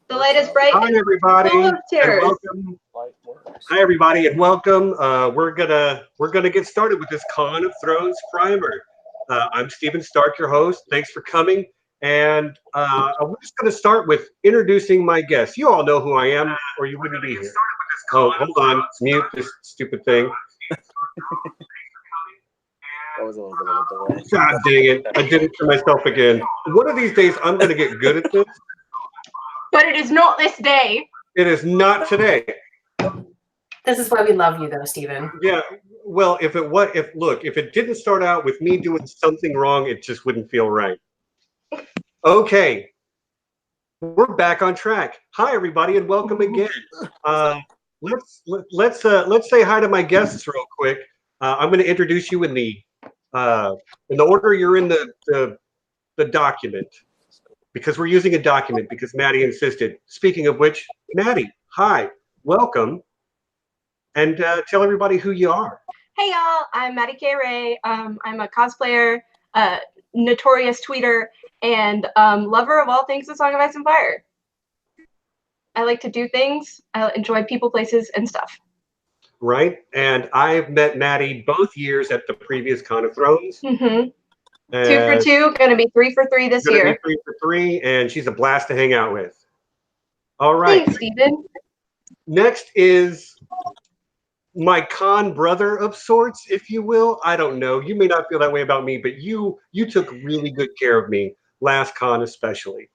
The light is bright. Hi, everybody, and Cheers. welcome. Hi, everybody, and welcome. We're gonna get started with this Con of Thrones primer. I'm Stephen Stark, your host. Thanks for coming, and we're just gonna start with introducing my guests. You all know who I am, or you wouldn't be here. Oh, hold on, let's mute this stupid thing. That was a little bit of a delay. God dang it! I did it to myself again. One of these days, I'm gonna get good at this. But it is not this day. It is not today. This is why we love you, though, Stephen. Yeah. Well, if it didn't start out with me doing something wrong, it just wouldn't feel right. Okay. We're back on track. Hi, everybody, and welcome again. Let's say hi to my guests real quick. I'm going to introduce you in the order you're in the document, because we're using a document because Maddie insisted. Speaking of which, Maddie, hi, welcome, and tell everybody who you are. Hey, y'all. I'm Maddie K. Ray. I'm a cosplayer, notorious tweeter, and lover of all things The Song of Ice and Fire. I like to do things. I enjoy people, places, and stuff. Right, and I've met Maddie both years at the previous Con of Thrones. Mm-hmm. 2 for 2, gonna be 3 for 3 this year. 3 for 3, and she's a blast to hang out with. All right. Thanks, Stephen. Next is my con brother of sorts, if you will. I don't know. You may not feel that way about me, but you took really good care of me last con especially.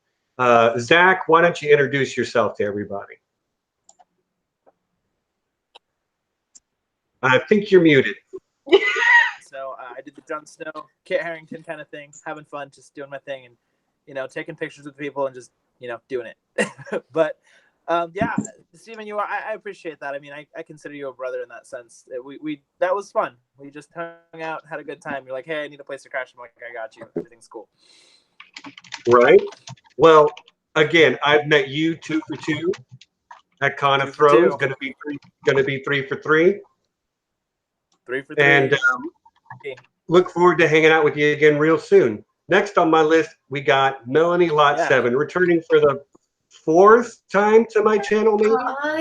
Zach, why don't you introduce yourself to everybody? I think you're muted. So I did the Jon Snow, Kit Harington kind of thing, having fun, just doing my thing, and taking pictures with people and just doing it. But yeah, Stephen, I appreciate that. I mean, I consider you a brother in that sense. We that was fun. We just hung out, had a good time. You're like, hey, I need a place to crash. I'm like, I got you. Everything's cool. Right. Well, again, I've met you 2 for 2 at Con of Thrones. Going to be 3 for 3. 3 for 3. And look forward to hanging out with you again real soon. Next on my list, we got Melanie Lot 7, returning for the 4th time to my channel, maybe?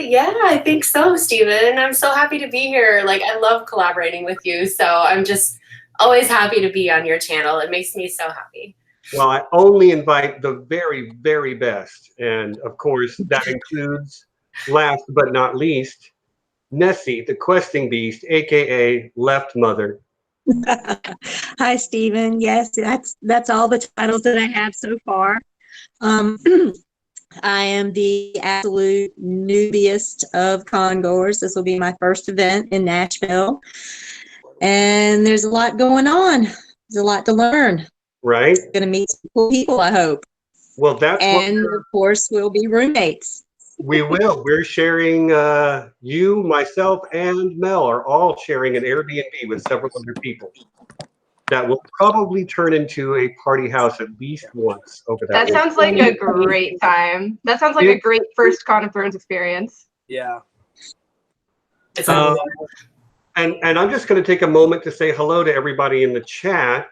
Yeah, I think so, Stephen. I'm so happy to be here. Like, I love collaborating with you, so I'm just always happy to be on your channel. It makes me so happy. Well, I only invite the very, very best. And, of course, that includes, last but not least, Nessie, the questing beast, a.k.a. Left Mother. Hi, Stephen. Yes, that's all the titles that I have so far. I am the absolute newbiest of congoers. This will be my first event in Nashville. And there's a lot going on. There's a lot to learn. Right. Going to meet some cool people, I hope. Well, that's and of course, we'll be roommates. We will. We're sharing, you, myself, and Mel are all sharing an Airbnb with several other people. That will probably turn into a party house at least once over that. That sounds like a great time. That sounds like a great first Con of Thrones experience. Yeah. And I'm just going to take a moment to say hello to everybody in the chat.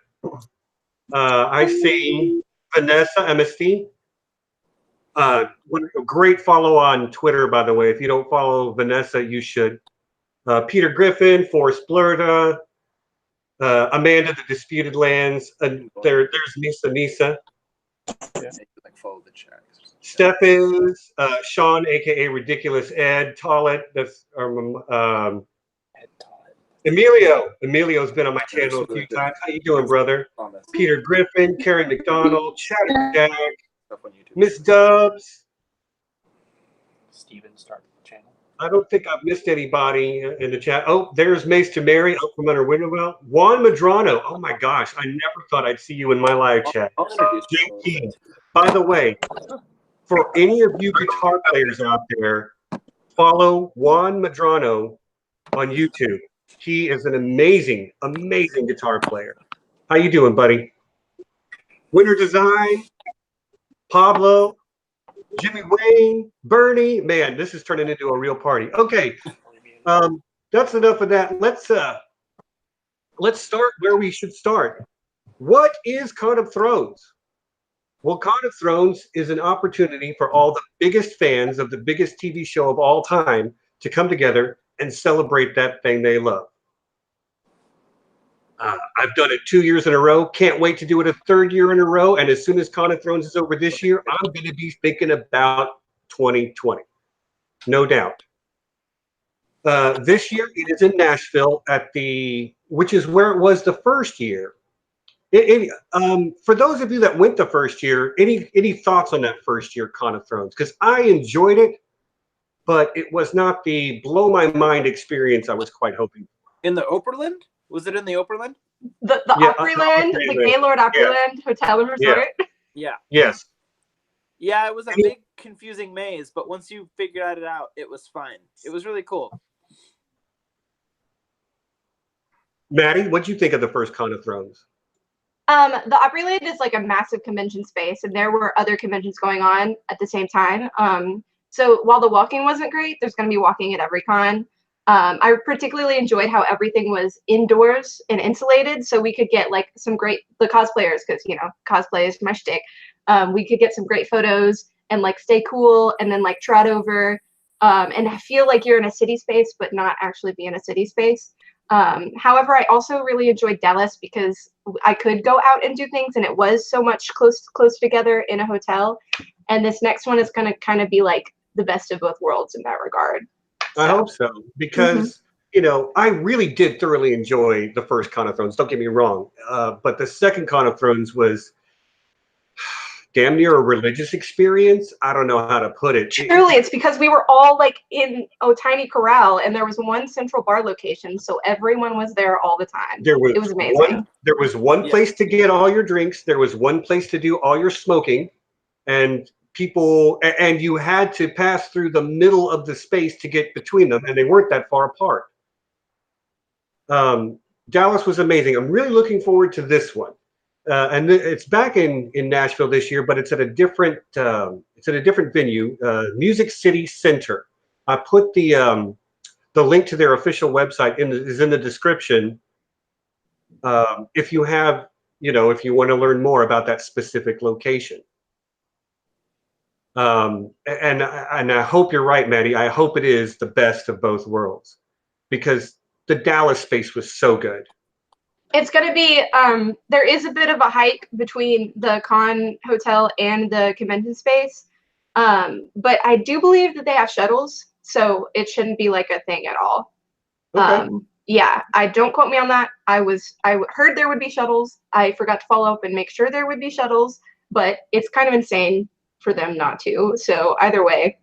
I see Vanessa Amnesty. A great follow on Twitter, by the way. If you don't follow Vanessa, you should. Peter Griffin, Forrest Blurda, Amanda, the Disputed Lands. There's Nisa. Yeah, like follow the chat. Steph is Sean, aka Ridiculous Ed Tollett. That's Emilio. Emilio's been on my channel a few times. How you doing, brother? Peter Griffin, Karen McDonald, Shadow Jack. Miss Dubs. Steven, start the channel. I don't think I've missed anybody in the chat. Oh, there's Mace to Mary out from under Winterwell. Juan Madrano. Oh my gosh, I never thought I'd see you in my live chat. JT. By the way, for any of you guitar players out there, follow Juan Madrano on YouTube. He is an amazing, amazing guitar player. How you doing, buddy? Winter Design. Pablo, Jimmy Wayne, Bernie. Man, this is turning into a real party. Okay, that's enough of that. Let's start where we should start. What is Con of Thrones? Well, Con of Thrones is an opportunity for all the biggest fans of the biggest TV show of all time to come together and celebrate that thing they love. I've done it 2 years in a row. Can't wait to do it a third year in a row. And as soon as Con of Thrones is over this year, I'm going to be thinking about 2020. No doubt. This year, it is in Nashville which is where it was the first year. For those of you that went the first year, any thoughts on that first year Con of Thrones? Because I enjoyed it, but it was not the blow my mind experience I was quite hoping for. In the Oberland? Was it in the Oberland? The Opryland, the Gaylord Opryland Hotel and Resort. Yeah. Yes. Yeah, it was a big confusing maze, but once you figured it out, it was fine. It was really cool. Maddie, what do you think of the first Con of Thrones? The Opryland is like a massive convention space, and there were other conventions going on at the same time. So while the walking wasn't great, there's going to be walking at every con. I particularly enjoyed how everything was indoors and insulated, so we could get like the cosplayers, because cosplay is my shtick. We could get some great photos and like stay cool, and then like trot over, and I feel like you're in a city space, but not actually be in a city space. However, I also really enjoyed Dallas because I could go out and do things, and it was so much close together in a hotel. And this next one is going to kind of be like the best of both worlds in that regard. I hope so, because I really did thoroughly enjoy the first Con of Thrones. Don't get me wrong, but the second Con of Thrones was damn near a religious experience. I don't know how to put it. Truly, it's because we were all like in a tiny corral, and there was one central bar location, so everyone was there all the time. It was amazing. There was one place to get all your drinks. There was one place to do all your smoking, and you had to pass through the middle of the space to get between them, and they weren't that far apart. Dallas was amazing. I'm really looking forward to this one. And it's back in Nashville this year, but it's at a different venue, Music City Center. I put the link to their official website is in the description. If you have, if you want to learn more about that specific location. And I hope you're right, Maddie. I hope it is the best of both worlds, because the Dallas space was so good. It's going to be, there is a bit of a hike between the con hotel and the convention space. But I do believe that they have shuttles, so it shouldn't be like a thing at all. Okay. Yeah, don't quote me on that. I heard there would be shuttles. I forgot to follow up and make sure there would be shuttles, but it's kind of insane for them not to. So either way,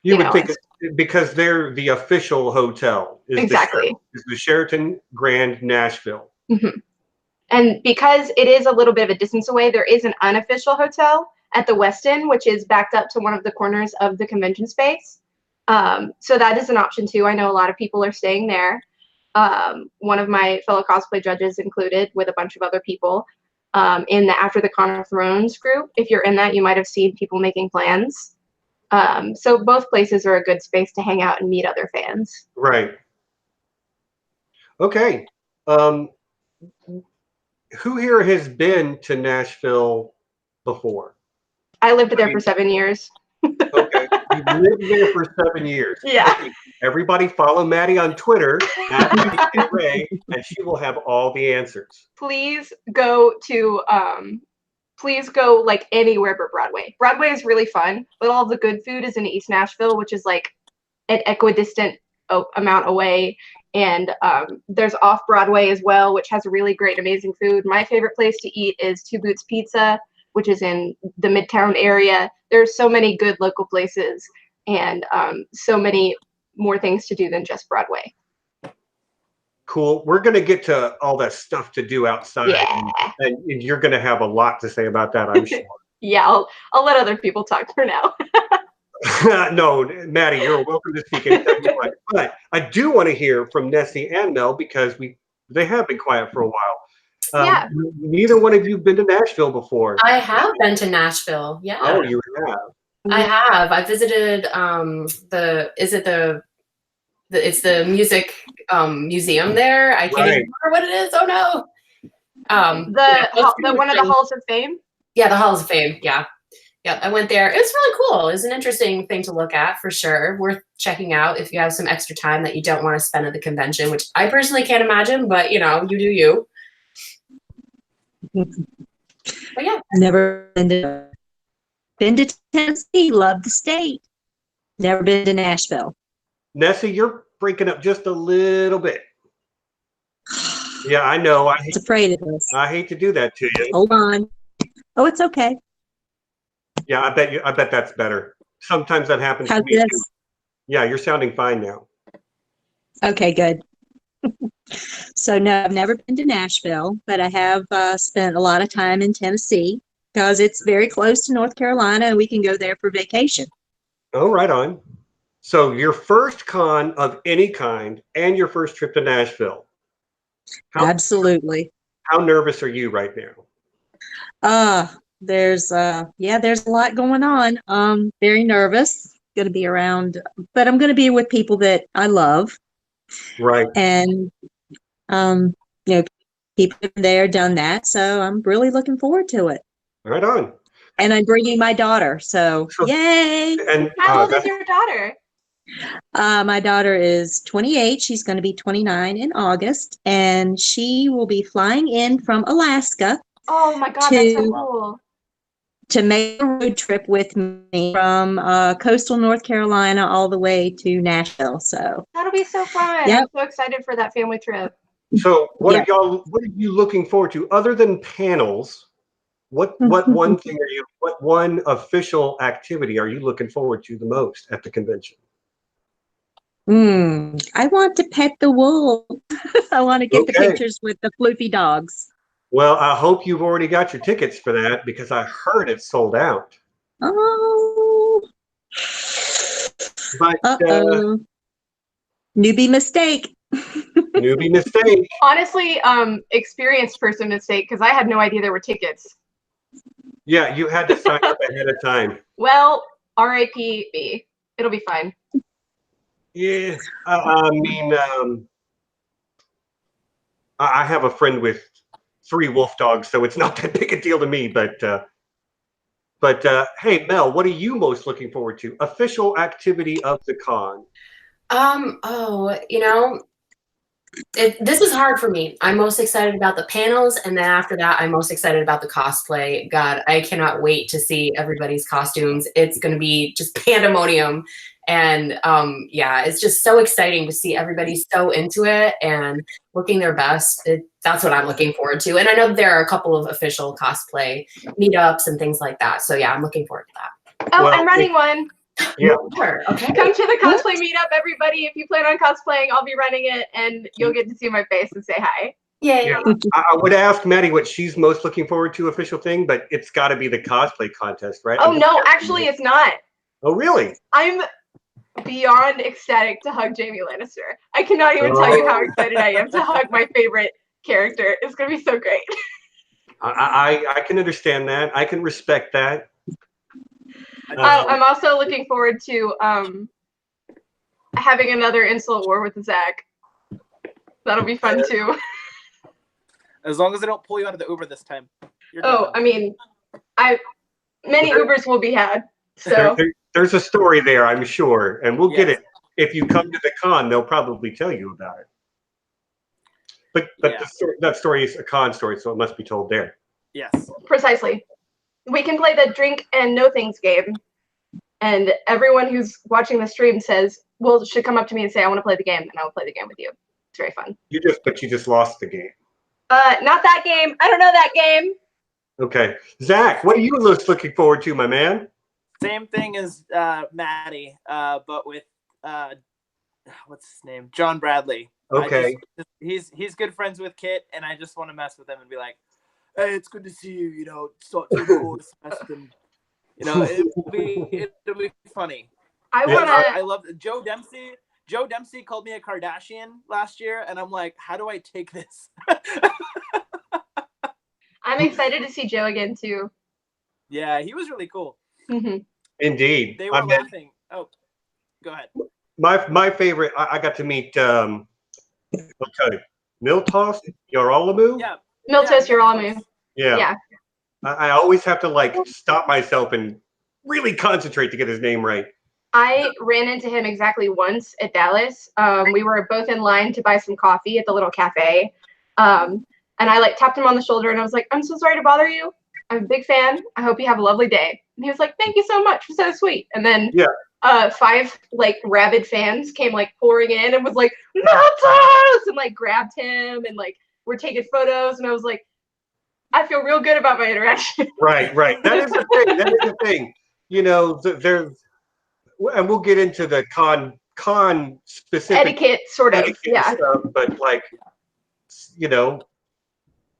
you would think because they're the official hotel. Exactly. Is the Sheraton Grand Nashville. Mm-hmm. And because it is a little bit of a distance away, there is an unofficial hotel at the Westin, which is backed up to one of the corners of the convention space. So that is an option too. I know a lot of people are staying there. One of my fellow cosplay judges included, with a bunch of other people, in the After the Con of Thrones group. If you're in that, you might have seen people making plans. So both places are a good space to hang out and meet other fans. Right. Okay. Who here has been to Nashville before? I lived there for 7 years. Okay. You've lived there for 7 years. Yeah. Okay. Everybody follow Maddie on Twitter @Ray, and she will have all the answers. Please go like anywhere but Broadway. Broadway is really fun, but all the good food is in East Nashville, which is like an equidistant amount away. And there's off Broadway as well, which has really great, amazing food. My favorite place to eat is Two Boots Pizza, which is in the Midtown area. There's so many good local places, and so many more things to do than just Broadway. Cool. We're going to get to all that stuff to do outside, Yeah. and you're going to have a lot to say about that, I'm sure. Yeah, I'll let other people talk for now. No, Maddie, you're welcome to speak anytime you want. But I do want to hear from Nessie and Mel, because they have been quiet for a while. Yeah. Neither one of you have been to Nashville before. I have been to Nashville. Yeah. Oh, you have. I have. I visited it's the music museum there. I can't even remember what it is. Oh no. The one of the halls of fame. Yeah, the Halls of Fame. Yeah. Yeah, I went there. It was really cool. It was an interesting thing to look at for sure. Worth checking out if you have some extra time that you don't want to spend at the convention, which I personally can't imagine, but you know, you do you. But yeah. Never been to Tennessee. Love the state. Never been to Nashville. Nessie, you're breaking up just a little bit. Yeah, I know. I was afraid of this. I hate to do that to you. Hold on. Oh, it's okay. Yeah, I bet that's better. Sometimes that happens to me too. Yeah, you're sounding fine now. Okay, good. So no, I've never been to Nashville, but I have spent a lot of time in Tennessee because it's very close to North Carolina and we can go there for vacation. Oh, right on. So your first con of any kind and your first trip to Nashville. Absolutely. How nervous are you right now? There's a lot going on. Very nervous. Going to be around, but I'm going to be with people that I love. Right. And you know, people have there done that, so I'm really looking forward to it. Right on. And I'm bringing my daughter, so yay! And how old is your daughter? My daughter is 28. She's going to be 29 in August, and she will be flying in from Alaska. Oh my God, that's so cool. To make a road trip with me from coastal North Carolina all the way to Nashville. So that'll be so fun. Yep. I'm so excited for that family trip. So what are you looking forward to other than panels? What one official activity are you looking forward to the most at the convention? I want to pet the wolf. I want to get the pictures with the floofy dogs. Well, I hope you've already got your tickets for that because I heard it's sold out. Oh. But newbie mistake. Newbie mistake. Honestly, experienced person mistake because I had no idea there were tickets. Yeah, you had to sign up ahead of time. Well, RIP. It'll be fine. Yeah, I mean, I have a friend with 3 wolf dogs, so it's not that big a deal to me. But hey, Mel, what are you most looking forward to? Official activity of the con. You know, this is hard for me. I'm most excited about the panels, and then after that, I'm most excited about the cosplay. God, I cannot wait to see everybody's costumes. It's going to be just pandemonium. And yeah, it's just so exciting to see everybody so into it and looking their best. That's what I'm looking forward to. And I know there are a couple of official cosplay meetups and things like that. So yeah, I'm looking forward to that. Oh, well, I'm running one. Yeah. Sure. Okay. Come to the cosplay meetup, everybody. If you plan on cosplaying, I'll be running it, and you'll get to see my face and say hi. Yeah. I would ask Maddie what she's most looking forward to official thing, but it's got to be the cosplay contest, right? Oh no, actually, it's not. Oh really? I'm beyond ecstatic to hug Jamie Lannister. I cannot even tell you how excited I am to hug my favorite character. It's gonna be so great. I can understand that. I can respect that. I'm also looking forward to having another insult war with Zach. That'll be fun too. As long as they don't pull you out of the Uber this time. I mean, many Ubers will be had. So there's a story there, I'm sure, and we'll get it. If you come to the con, they'll probably tell you about it. But that story is a con story, so it must be told there. Yes. Precisely. We can play the drink and know things game, and everyone who's watching the stream should come up to me and say, I want to play the game, and I will play the game with you. It's very fun. You just lost the game. Not that game. I don't know that game. Okay. Zach, what are you looking forward to, my man? Same thing as Maddie, but with what's his name? John Bradley. Okay. He's good friends with Kit, and I just want to mess with him and be like, hey, it's good to see you. You know, it's not too cool to mess with him. You know, it'll be funny. I love Joe Dempsey. Joe Dempsey called me a Kardashian last year, and I'm like, how do I take this? I'm excited to see Joe again too. Yeah, he was really cool. Mm-hmm. Indeed. They were laughing. Oh, go ahead. My favorite, I got to meet Miltos Yorolamu? Yeah. Miltos Yorolamu. Yeah. I always have to like stop myself and really concentrate to get his name right. I ran into him exactly once at Dallas. We were both in line to buy some coffee at the little cafe. And I like tapped him on the shoulder and I was like, I'm so sorry to bother you. I'm a big fan. I hope you have a lovely day. And he was like, thank you so much. You're so sweet. And then 5 like rabid fans came like pouring in and was like, Meltos! And like grabbed him and like we're taking photos. And I was like, I feel real good about my interaction. Right. That is the thing. That is the thing. You know, there's, and we'll get into the con specific etiquette sort of, stuff, but like, you know,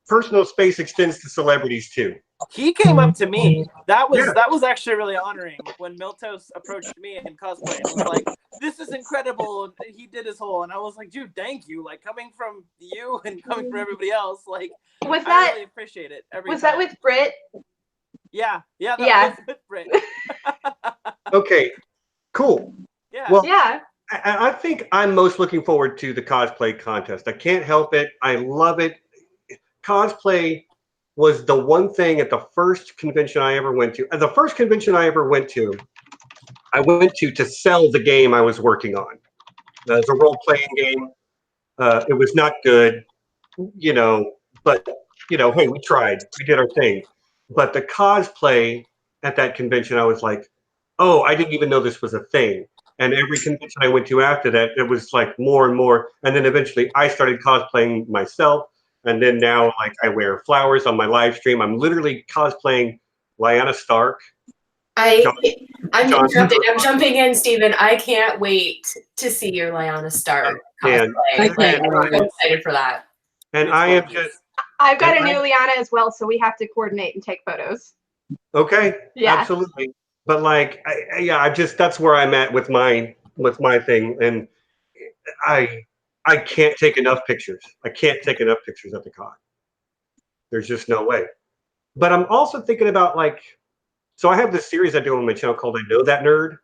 personal space extends to celebrities too. He came up to me. That was actually really honoring when Miltos approached me in cosplay and was like, "This is incredible." He did his whole, and I was like, "Dude, thank you." Like coming from you and coming from everybody else, like was that, I really appreciate it. That with Britt? Yeah, that was with Britt. Okay, cool. Yeah. Well, I think I'm most looking forward to the cosplay contest. I can't help it. I love it. Cosplay was the one thing at the first convention I ever went to. The first convention I ever went to, I went to sell the game I was working on. It was a role-playing game. It was not good, you know, but, you know, hey, we tried. We did our thing. But the cosplay at that convention, I was like, oh, I didn't even know this was a thing. And every convention I went to after that, it was like more and more. And then eventually I started cosplaying myself. And then now, like, I wear flowers on my live stream. I'm literally cosplaying Lyanna Stark. I'm jumping in, Steven. I can't wait to see your Lyanna Stark cosplay. I'm so excited for that. And I am just... I've got a new Lyanna as well, so we have to coordinate and take photos. Okay, yeah, absolutely. But like, I just, that's where I'm at with my thing. And I can't take enough pictures. I can't take enough pictures at the con. There's just no way. But I'm also thinking about like, so I have this series I do on my channel called I Know That Nerd.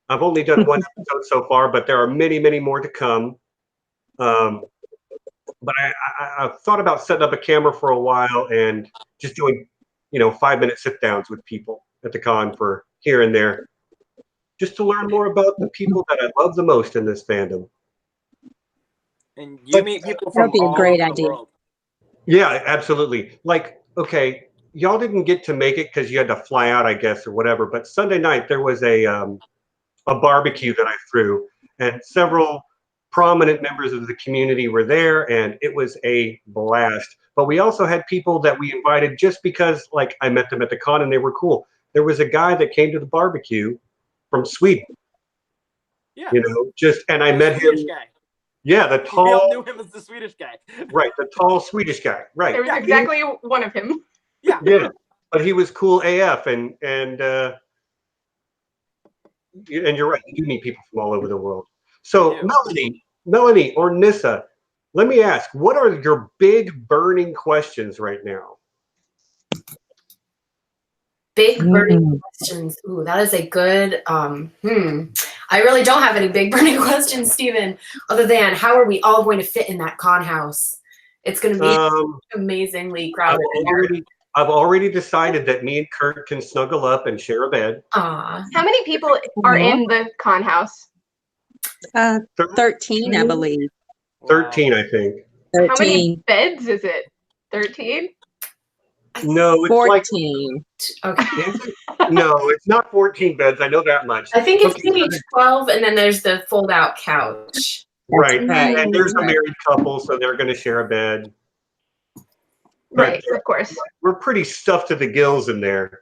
I've only done one episode so far, but there are many, many more to come. But I've thought about setting up a camera for a while and just doing, you know, 5-minute sit downs with people at the con for here and there, just to learn more about the people that I love the most in this fandom. And you meet people from all over the world. Yeah, absolutely. Like, okay, y'all didn't get to make it because you had to fly out, I guess, or whatever. But Sunday night there was a barbecue that I threw, and several prominent members of the community were there, and it was a blast. But we also had people that we invited just because, like, I met them at the con and they were cool. There was a guy that came to the barbecue from Sweden. Yeah. You know, and I met him. Guy. Yeah, the tall. We all knew him as the Swedish guy. Right, the tall Swedish guy. Right. There was exactly one of him. Yeah. Yeah, but he was cool AF, and you're right. You meet people from all over the world. So Melanie or Nissa, let me ask, what are your big burning questions right now? Big burning questions. Ooh, that is a good, I really don't have any big burning questions, Steven, other than how are we all going to fit in that con house? It's going to be amazingly crowded. I've already decided that me and Kurt can snuggle up and share a bed. How many people are in the con house? 13, I believe. 13, I think. 13. How many beds is it? 13? No, it's 14. Okay. No, it's not 14 beds. I know that much. I think it's maybe 12, and then there's the fold-out couch. Right. And there's a married couple, so they're going to share a bed. Right, of course. We're pretty stuffed to the gills in there.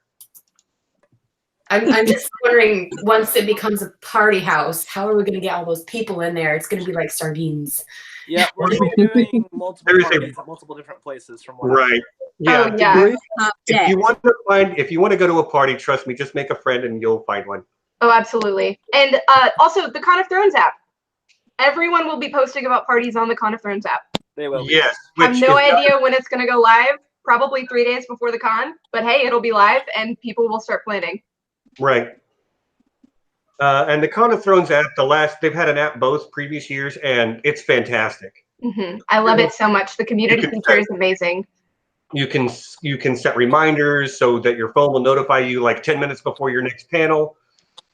I'm just wondering, once it becomes a party house, how are we going to get all those people in there? It's going to be like sardines. Yeah, we're going to be doing multiple parties at multiple different places from what Right. Yeah. Oh, yeah. If you want to go to a party, trust me, just make a friend and you'll find one. Oh, absolutely. And also the Con of Thrones app. Everyone will be posting about parties on the Con of Thrones app. They will. Yes. I have no idea when it's going to go live. Probably 3 days before the con. But hey, it'll be live and people will start planning. Right. And the Con of Thrones app, they've had an app both previous years, and it's fantastic. I love it so much. The community feature is amazing. You can set reminders so that your phone will notify you like 10 minutes before your next panel.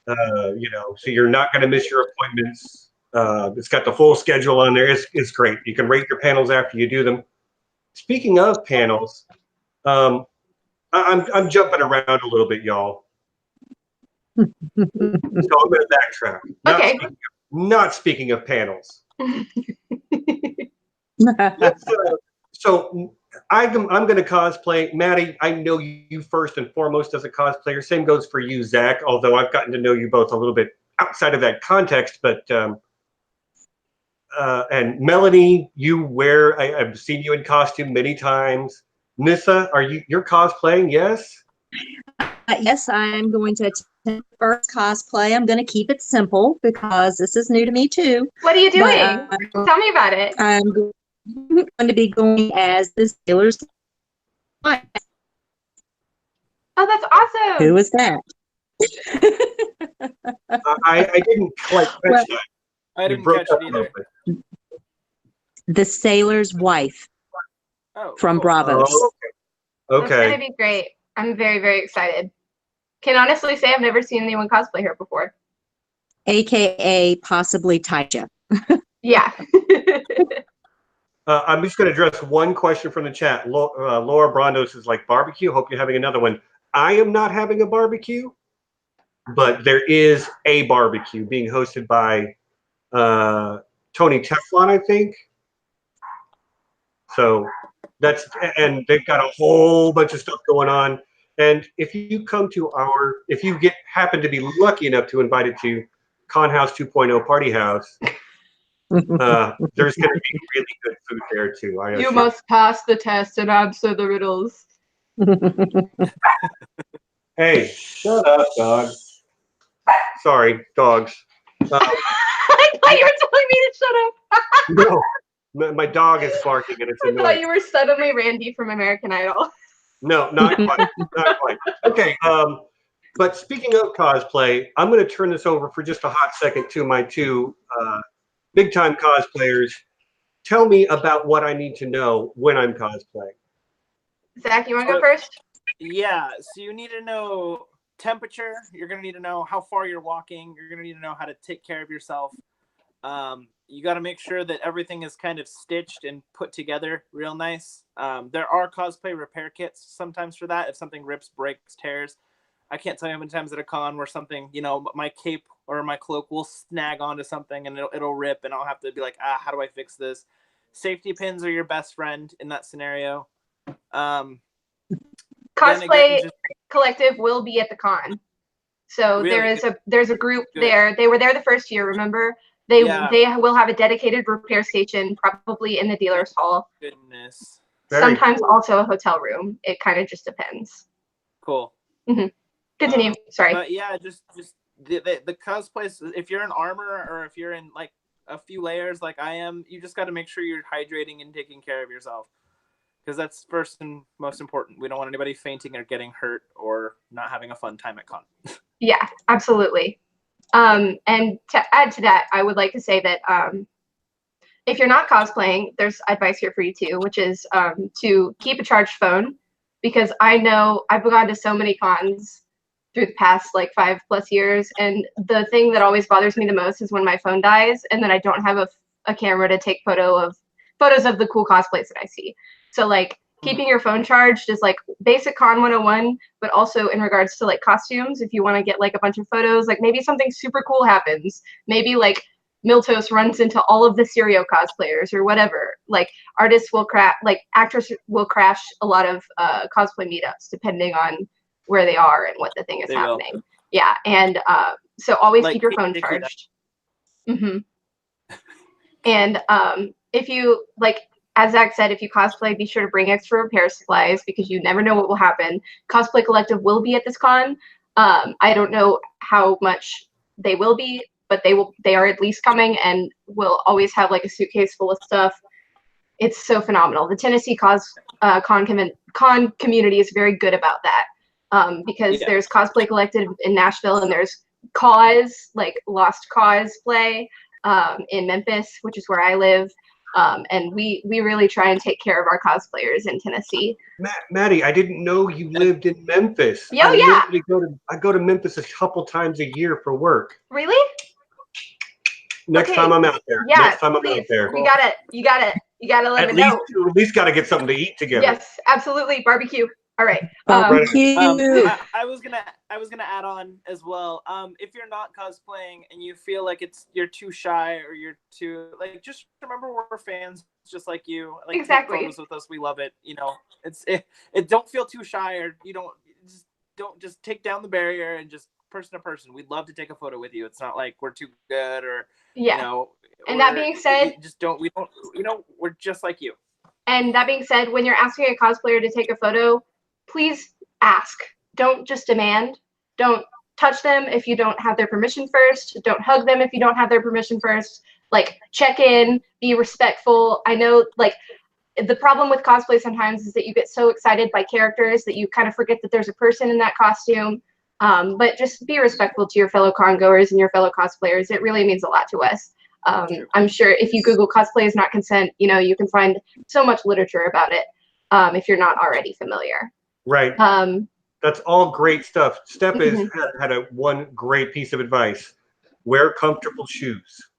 You know, so you're not going to miss your appointments. It's got the full schedule on there. It's great. You can rate your panels after you do them. Speaking of panels, I'm jumping around a little bit, y'all. So I'm going to backtrack. Okay. Not speaking of panels. So I'm going to cosplay. Maddie, I know you first and foremost as a cosplayer. Same goes for you, Zach, although I've gotten to know you both a little bit outside of that context. But and Melanie, I've seen you in costume many times. Nissa, you're cosplaying? Yes. Yes, I'm going to attend the first cosplay. I'm going to keep it simple because this is new to me too. What are you doing? But, Tell me about it. I'm going to be going as the sailor's wife. Oh, that's awesome. Who is that? I didn't quite catch that. I didn't catch it either. The sailor's wife from cool. Bravos. Oh, okay. That's going to be great. I'm very, very excited. Can honestly say I've never seen anyone cosplay her before. AKA possibly Taija. Yeah. I'm just going to address one question from the chat. Laura Brandos is like, barbecue? Hope you're having another one. I am not having a barbecue, but there is a barbecue being hosted by Tony Teflon, I think. So and they've got a whole bunch of stuff going on. And if you come to happen to be lucky enough to invite it to Con House 2.0 Party House, there's going to be really good food there too. You must pass the test and answer the riddles. Hey, shut up, dog. Sorry, dogs. I thought you were telling me to shut up. No, my dog is barking and it's I annoying. thought you were suddenly Randy from American Idol. No, not quite. Not quite. Okay, but speaking of cosplay, I'm going to turn this over for just a hot second to my two big-time cosplayers. Tell me about what I need to know when I'm cosplaying. Zach, you want to go first? Yeah, so you need to know temperature. You're going to need to know how far you're walking. You're going to need to know how to take care of yourself. You got to make sure that everything is kind of stitched and put together real nice. There are cosplay repair kits sometimes for that. If something rips, breaks, tears. I can't tell you how many times at a con where something, my cape or my cloak will snag onto something and it'll rip and I'll have to be like, how do I fix this? Safety pins are your best friend in that scenario. Cosplay Collective will be at the con. So Really? there's a group Good. there. They were there the first year, remember? They will have a dedicated repair station, probably in the dealer's hall. Goodness. Sometimes also a hotel room. It kind of just depends. Cool. Mm-hmm. Continue. Sorry. But yeah, just the cosplays. If you're in armor or if you're in like a few layers like I am, you just got to make sure you're hydrating and taking care of yourself, because that's first and most important. We don't want anybody fainting or getting hurt or not having a fun time at con. Yeah, absolutely. And to add to that, I would like to say that if you're not cosplaying, there's advice here for you too, which is to keep a charged phone, because I know I've gone to so many cons through the past like 5+ years, and the thing that always bothers me the most is when my phone dies and then I don't have a camera to take photos of the cool cosplays that I see. So like keeping your phone charged is like basic con 101, but also in regards to like costumes, if you want to get like a bunch of photos, like maybe something super cool happens, maybe like Miltos runs into all of the Sirio cosplayers or whatever, like actors will crash a lot of cosplay meetups depending on where they are and what the thing is happening. Yeah, and so always keep your phone charged. Mm-hmm. And if you like, as Zach said, if you cosplay, be sure to bring extra repair supplies because you never know what will happen. Cosplay Collective will be at this con. I don't know how much they will be, but they are at least coming, and will always have like a suitcase full of stuff. It's so phenomenal. The Tennessee con community is very good about that, because there's Cosplay Collective in Nashville, and there's Cause, like Lost Cosplay, in Memphis, which is where I live. And we really try and take care of our cosplayers in Tennessee. Maddie, I didn't know you lived in Memphis. Oh, yeah. I go to Memphis a couple times a year for work. Really? Next time I'm out there. Yeah, Next time I'm please. out there. You got to let me know. At least got to get something to eat together. Yes, absolutely. Barbecue. All right. Barbecue. I was gonna add on as well. If you're not cosplaying and you feel like you're too shy or you're too like, just remember we're fans just like you. Like, exactly. take photos with us. We love it. You know, it don't feel too shy, or you don't just take down the barrier and just person to person. We'd love to take a photo with you. It's not like we're too good or yeah. You know. And that being said, we're just like you. And that being said, when you're asking a cosplayer to take a photo, please ask. Don't just demand. Don't touch them if you don't have their permission first. Don't hug them if you don't have their permission first. Like, check in, be respectful. I know, like, the problem with cosplay sometimes is that you get so excited by characters that you kind of forget that there's a person in that costume. But just be respectful to your fellow con-goers and your fellow cosplayers. It really means a lot to us. I'm sure if you Google cosplay is not consent, you know, you can find so much literature about it if you're not already familiar. Right. That's all great stuff. Steph had one great piece of advice. Wear comfortable shoes.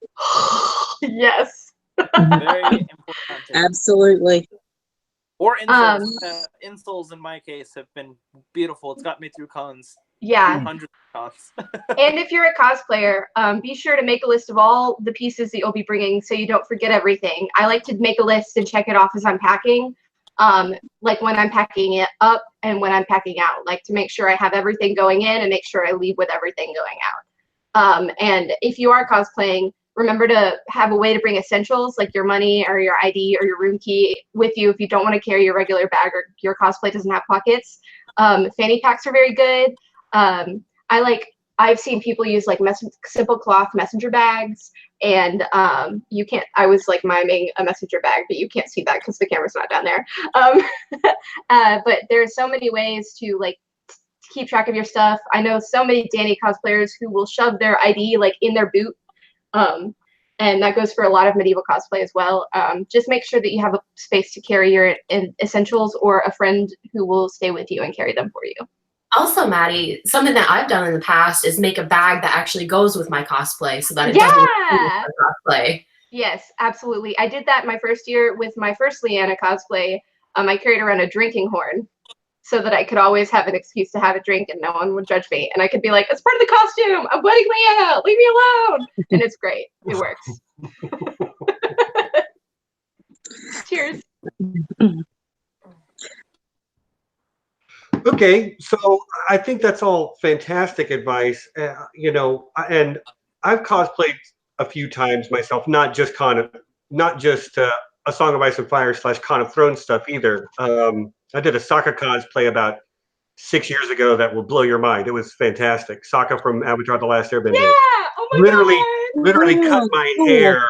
Yes. Very important. Absolutely. Or insoles. Insoles in my case have been beautiful. It's got me through cons. Yeah. Hundreds of cons. And if you're a cosplayer, be sure to make a list of all the pieces that you'll be bringing so you don't forget everything. I like to make a list and check it off as I'm packing. Like when I'm packing it up and when I'm packing out, like to make sure I have everything going in and make sure I leave with everything going out. And if you are cosplaying, remember to have a way to bring essentials like your money or your ID or your room key with you if you don't want to carry your regular bag or your cosplay doesn't have pockets. Fanny packs are very good. I've seen people use like simple cloth messenger bags, and you can't. I was like miming a messenger bag, but you can't see that because the camera's not down there. But there's so many ways to like keep track of your stuff. I know so many Danny cosplayers who will shove their ID like in their boot, and that goes for a lot of medieval cosplay as well. Just make sure that you have a space to carry your essentials or a friend who will stay with you and carry them for you. Also, Maddie, something that I've done in the past is make a bag that actually goes with my cosplay so that it doesn't my cosplay. Yes, absolutely. I did that my first year with my first Leanna cosplay. I carried around a drinking horn so that I could always have an excuse to have a drink and no one would judge me. And I could be like, it's part of the costume. I'm wedding Leanna. Leave me alone. And it's great. It works. Cheers. Okay, so I think that's all fantastic advice. You know, and I've cosplayed a few times myself, not just A Song of Ice and Fire / Con of Thrones stuff either. I did a Sokka cosplay about 6 years ago that will blow your mind. It was fantastic. Sokka from Avatar: The Last Airbender. Yeah. Oh my God. Literally cut my hair.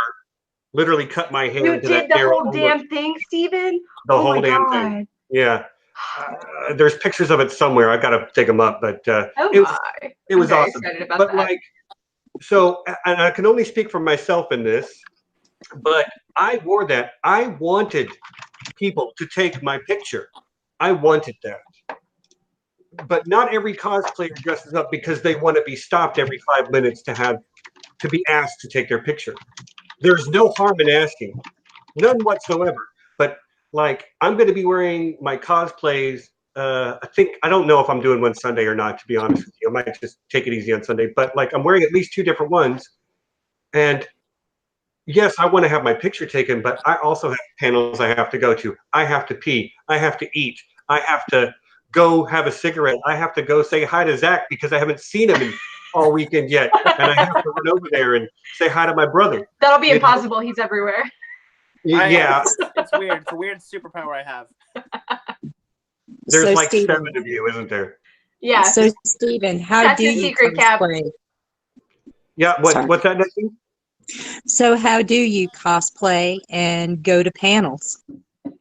Literally cut my hair. You did the whole damn thing, Steven? The whole damn thing. Yeah. There's pictures of it somewhere. I've got to dig them up, but it was awesome. But that. Like, so, and I can only speak for myself in this, but I wore that. I wanted people to take my picture. I wanted that. But not every cosplayer dresses up because they want to be stopped every 5 minutes to be asked to take their picture. There's no harm in asking, none whatsoever. But like, I'm going to be wearing my cosplays. I don't know if I'm doing one Sunday or not, to be honest with you. I might just take it easy on Sunday. But like, I'm wearing at least 2 different ones. And yes, I want to have my picture taken, but I also have panels I have to go to. I have to pee. I have to eat. I have to go have a cigarette. I have to go say hi to Zach because I haven't seen him all weekend yet. And I have to run over there and say hi to my brother. That'll be impossible. He's everywhere. Yeah. It's weird. It's a weird superpower I have. There's so like Steven, 7 of you, isn't there? Yeah. So Steven, how do you secret, Cap? cosplay? Yeah. What's that, Nessie? So how do you cosplay and go to panels?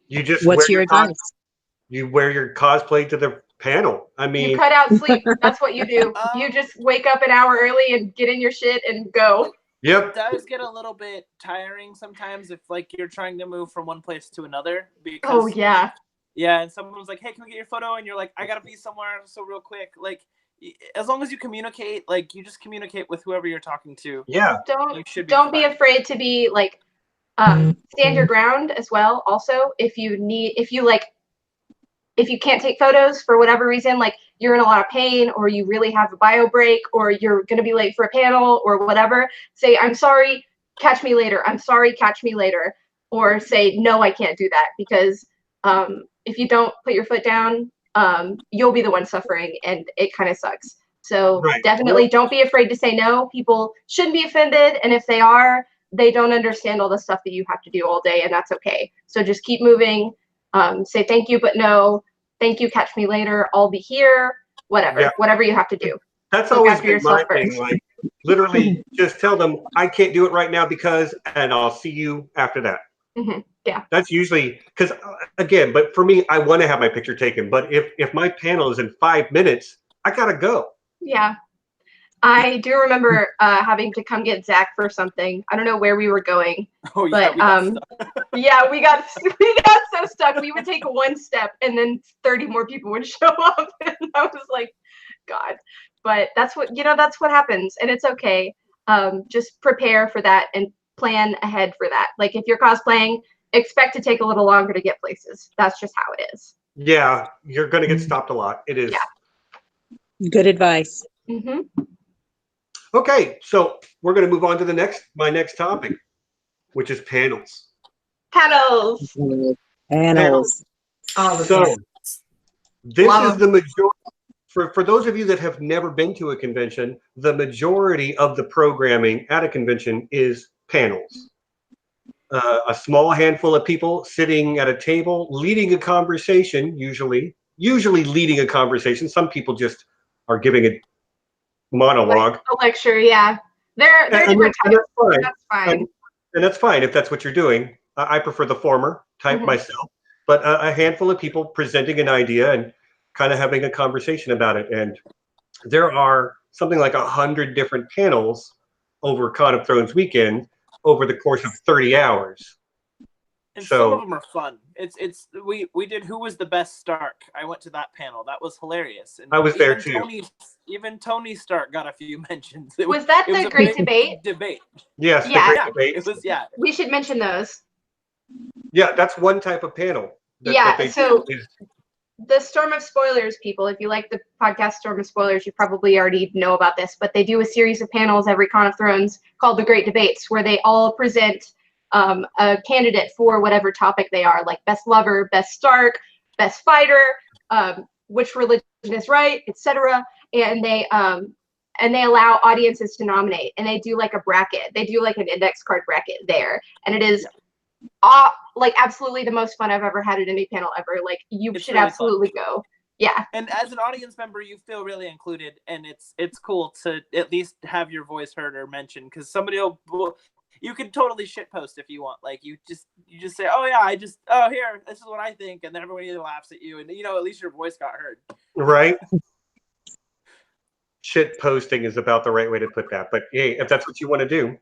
You just What's your advice? You wear your cosplay to the panel. I mean, you cut out sleep. That's what you do. You just wake up an hour early and get in your shit and go. Yep. It does get a little bit tiring sometimes if like you're trying to move from one place to another because Oh yeah. yeah, and someone's like, "Hey, can we get your photo?" And you're like, "I gotta be somewhere, so real quick." Like, as long as you communicate, like you just communicate with whoever you're talking to. Yeah. You should be Don't be fine. afraid to be like stand your ground as well. Also, if you can't take photos for whatever reason, like you're in a lot of pain or you really have a bio break or you're going to be late for a panel or whatever, say, I'm sorry, catch me later. I'm sorry, catch me later. Or say, no, I can't do that, because if you don't put your foot down, you'll be the one suffering, and it kind of sucks. So Right. definitely don't be afraid to say no. People shouldn't be offended. And if they are, they don't understand all the stuff that you have to do all day, and that's okay. So just keep moving. Say thank you, but no. Thank you, catch me later. I'll be here. Whatever. Yeah. Whatever you have to do. That's Look always after been my yourself first. thing. Like, literally, just tell them I can't do it right now because, and I'll see you after that. Yeah. That's usually because, again, but for me, I want to have my picture taken. But if my panel is in 5 minutes, I gotta go. Yeah. I do remember having to come get Zach for something. I don't know where we were going, Oh yeah, but we got stuck. yeah, we got so stuck. We would take one step, and then 30 more people would show up, and I was like, God. But that's what happens, and it's okay. Just prepare for that and plan ahead for that. Like if you're cosplaying, expect to take a little longer to get places. That's just how it is. Yeah, you're gonna get stopped a lot. It is. Yeah. Good advice. Okay, so we're gonna move on to my next topic, which is panels. Panels. Panels. All the So panels. this Love is the majority. For those of you that have never been to a convention, the majority of the programming at a convention is panels. A small handful of people sitting at a table, leading a conversation, usually leading a conversation. Some people just are giving a monologue. A lecture, yeah. They're different types. That's fine. That's fine. And that's fine if that's what you're doing. I prefer the former type myself, but a handful of people presenting an idea and kind of having a conversation about it. And there are something like 100 different panels over Con of Thrones weekend over the course of 30 hours. And So- some of them are fun. We did Who Was the Best Stark? I went to that panel. That was hilarious. And I was there too. Even Tony Stark got a few mentions. Was that the a great big debate? Yes, Yeah. the great Yeah, debate. it was. Yeah, We should mention those. Yeah, that's one type of panel. Yeah, they so- do is- The Storm of Spoilers, people, if you like the podcast Storm of Spoilers, you probably already know about this, but they do a series of panels every Con of Thrones called The Great Debates, where they all present a candidate for whatever topic they are, like best lover, best Stark, best fighter, which religion is right, etc. And they allow audiences to nominate, and they do like a bracket. They do like an index card bracket there, and it is like absolutely the most fun I've ever had at any panel ever. Like you It's should really absolutely go. Yeah. and as an audience member, you feel really included, and it's cool to at least have your voice heard or mentioned, because somebody will. You can totally shitpost if you want. Like you just say, oh yeah, here, this is what I think, and then everybody either laughs at you, and at least your voice got heard. right. Shit posting is about the right way to put that. But hey, if that's what you want to do.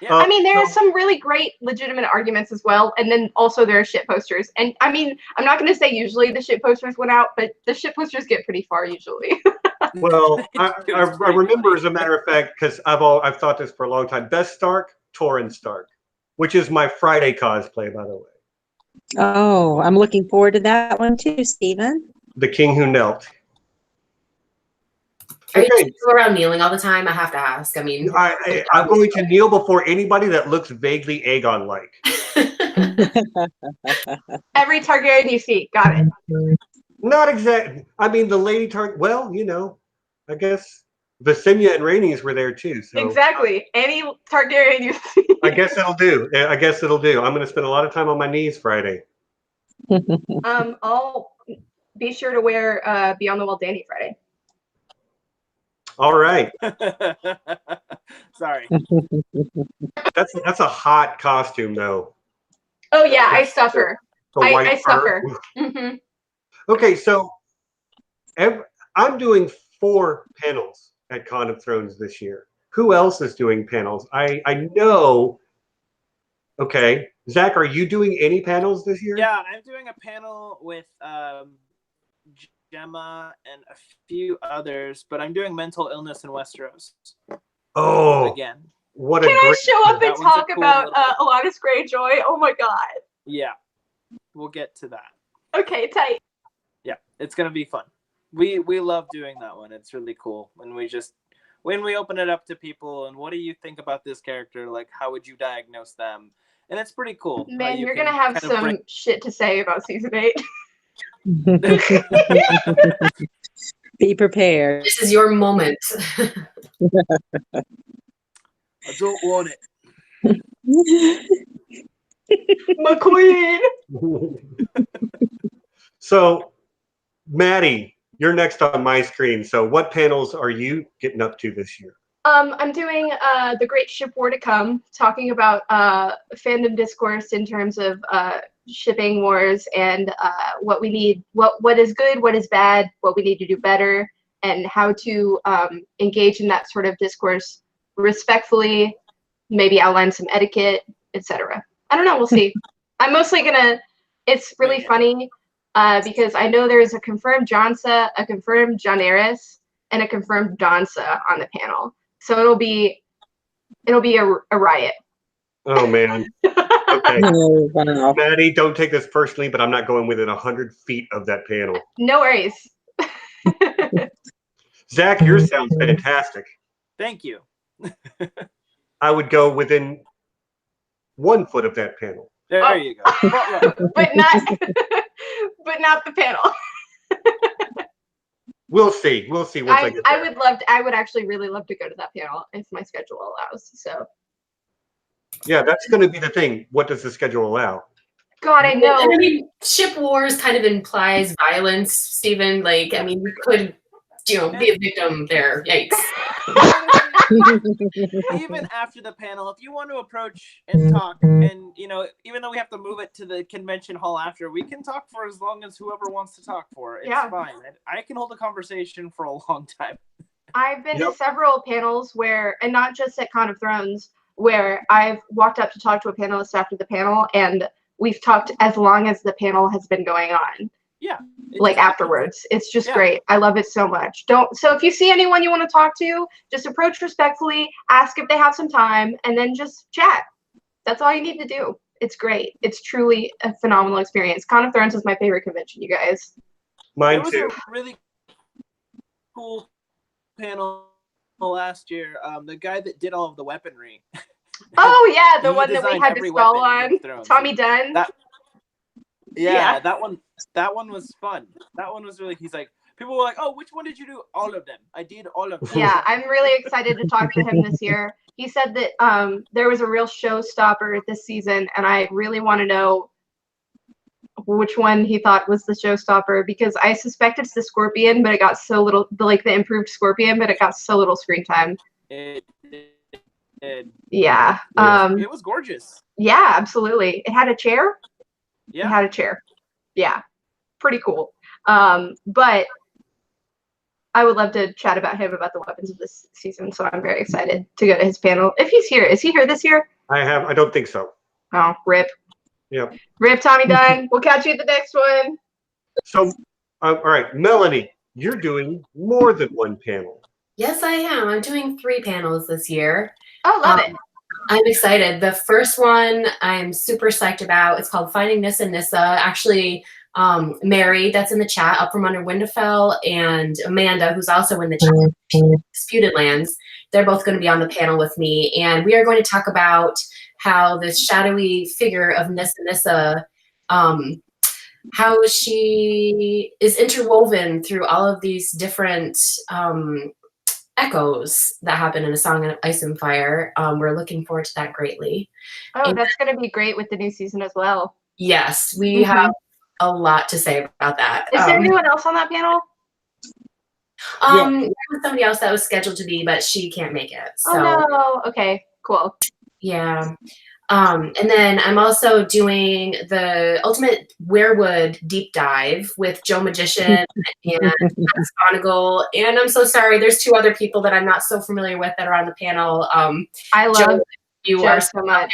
Yeah. I mean, there are some really great legitimate arguments as well, and then also there are shit posters. And I mean, I'm not going to say usually the shit posters went out, but the shit posters get pretty far usually. Well, I remember, as a matter of fact, because I've thought this for a long time. Best Stark, Torrin Stark, which is my Friday cosplay, by the way. Oh, I'm looking forward to that one too, Stephen. The King Who Knelt. Are you Okay. just go around kneeling all the time? I have to ask. I mean, I'm going to kneel before anybody that looks vaguely Aegon-like. Every Targaryen you see, got it. Not exactly. I mean, the Lady Targaryen. Well, I guess Visenya and Rhaenys were there too. So Exactly. Any Targaryen you see. I guess it'll do. I'm going to spend a lot of time on my knees Friday. I'll be sure to wear Beyond the Wall Dandy Friday. All right. Sorry. That's a hot costume, though. Oh yeah, I suffer. The white I fur. suffer. Mm-hmm. Okay, so I'm doing 4 panels at Con of Thrones this year Who else is doing panels? I know. Okay, Zach, are you doing any panels this year? Yeah, I'm doing a panel with Gemma and a few others, but I'm doing mental illness in Westeros. Oh, Again. what Can a I great! show up and That one's a talk cool about little- Alanis Greyjoy? Oh my god. Yeah, we'll get to that. Okay, tight. Yeah, it's gonna be fun. We love doing that one. It's really cool when we open it up to people and what do you think about this character? Like, how would you diagnose them? And it's pretty cool. how Man, you you're can gonna have kind of some break- shit to say about season 8. Be prepared. This is your moment. I don't want it. My queen. So, Maddie, you're next on my screen. So, what panels are you getting up to this year? I'm doing the Great Ship War to Come, talking about fandom discourse in terms of shipping wars and what we need, what is good, what is bad, what we need to do better, and how to engage in that sort of discourse respectfully, maybe outline some etiquette, etc. I don't know, we'll see. I'm mostly gonna, it's really funny because I know there's a confirmed Johnsa, a confirmed Jonaris, and a confirmed Donsa on the panel. So it'll be a riot. Oh man. Okay. Oh, wow. Maddie, don't take this personally, but I'm not going within 100 feet of that panel. No worries. Zach, yours sounds fantastic. Thank you. I would go within 1 foot of that panel. There Oh. you go. Front row. but not but not the panel. We'll see. We'll see once I get there. I would actually really love to go to that panel if my schedule allows. So Yeah, that's going to be the thing. What does the schedule allow? God, I know. And I mean, ship wars kind of implies violence, Stephen. Like, I mean, you could, be a victim there. Yikes. Even after the panel, if you want to approach and talk, and even though we have to move it to the convention hall after, we can talk for as long as whoever wants to talk for. It's fine. I can hold a conversation for a long time. I've been to several panels where, and not just at Con of Thrones, where I've walked up to talk to a panelist after the panel, and we've talked as long as the panel has been going on. Yeah. Like afterwards. It's just great. I love it so much. So if you see anyone you want to talk to, just approach respectfully, ask if they have some time, and then just chat. That's all you need to do. It's great. It's truly a phenomenal experience. Con of Thrones is my favorite convention, you guys. Mine It was too. a really cool panel last year. The guy that did all of the weaponry. Oh yeah, the He one that we designed had to every stall weapon in Game on. of Thrones. Tommy Dunn. Yeah, that one was fun. That one was really. He's like, people were like, "Oh, which one did you do?" All of them. I did all of them. Yeah, I'm really excited to talk to him this year. He said that there was a real showstopper this season, and I really want to know which one he thought was the showstopper, because I suspect it's the Scorpion, but it got so little, the improved Scorpion, but it got so little screen time. It Yeah. it was gorgeous. Yeah, absolutely. It had a chair. Yeah. It had a chair. Yeah. Pretty cool. But I would love to chat about him, about the weapons of this season, so I'm very excited to go to his panel. If he's here. Is he here this year? I don't think so. Oh, rip. Yep. Rip, Tommy Dunn. We'll catch you at the next one. So, all right, Melanie, you're doing more than one panel. Yes, I am. I'm doing 3 panels this year. Oh, love it. I'm excited. The first one I'm super psyched about. It's called Finding Nissa Nissa. Actually, Mary, that's in the chat, up from under Winterfell, and Amanda, who's also in the chat, Disputed Lands. They're both going to be on the panel with me, and we are going to talk about how this shadowy figure of Nissa Nissa, how she is interwoven through all of these different echoes that happen in A Song of Ice and Fire. We're looking forward to that greatly. Oh, and that's going to be great with the new season as well. Yes, we have a lot to say about that. Is there anyone else on that panel? There was somebody else that was scheduled to be, but she can't make it. So Oh no. Okay, cool. yeah. And then I'm also doing the Ultimate Werewood deep dive with Joe Magician and Sconigal. And I'm so sorry, there's 2 other people that I'm not so familiar with that are on the panel. I love Joe, you Joe are so much.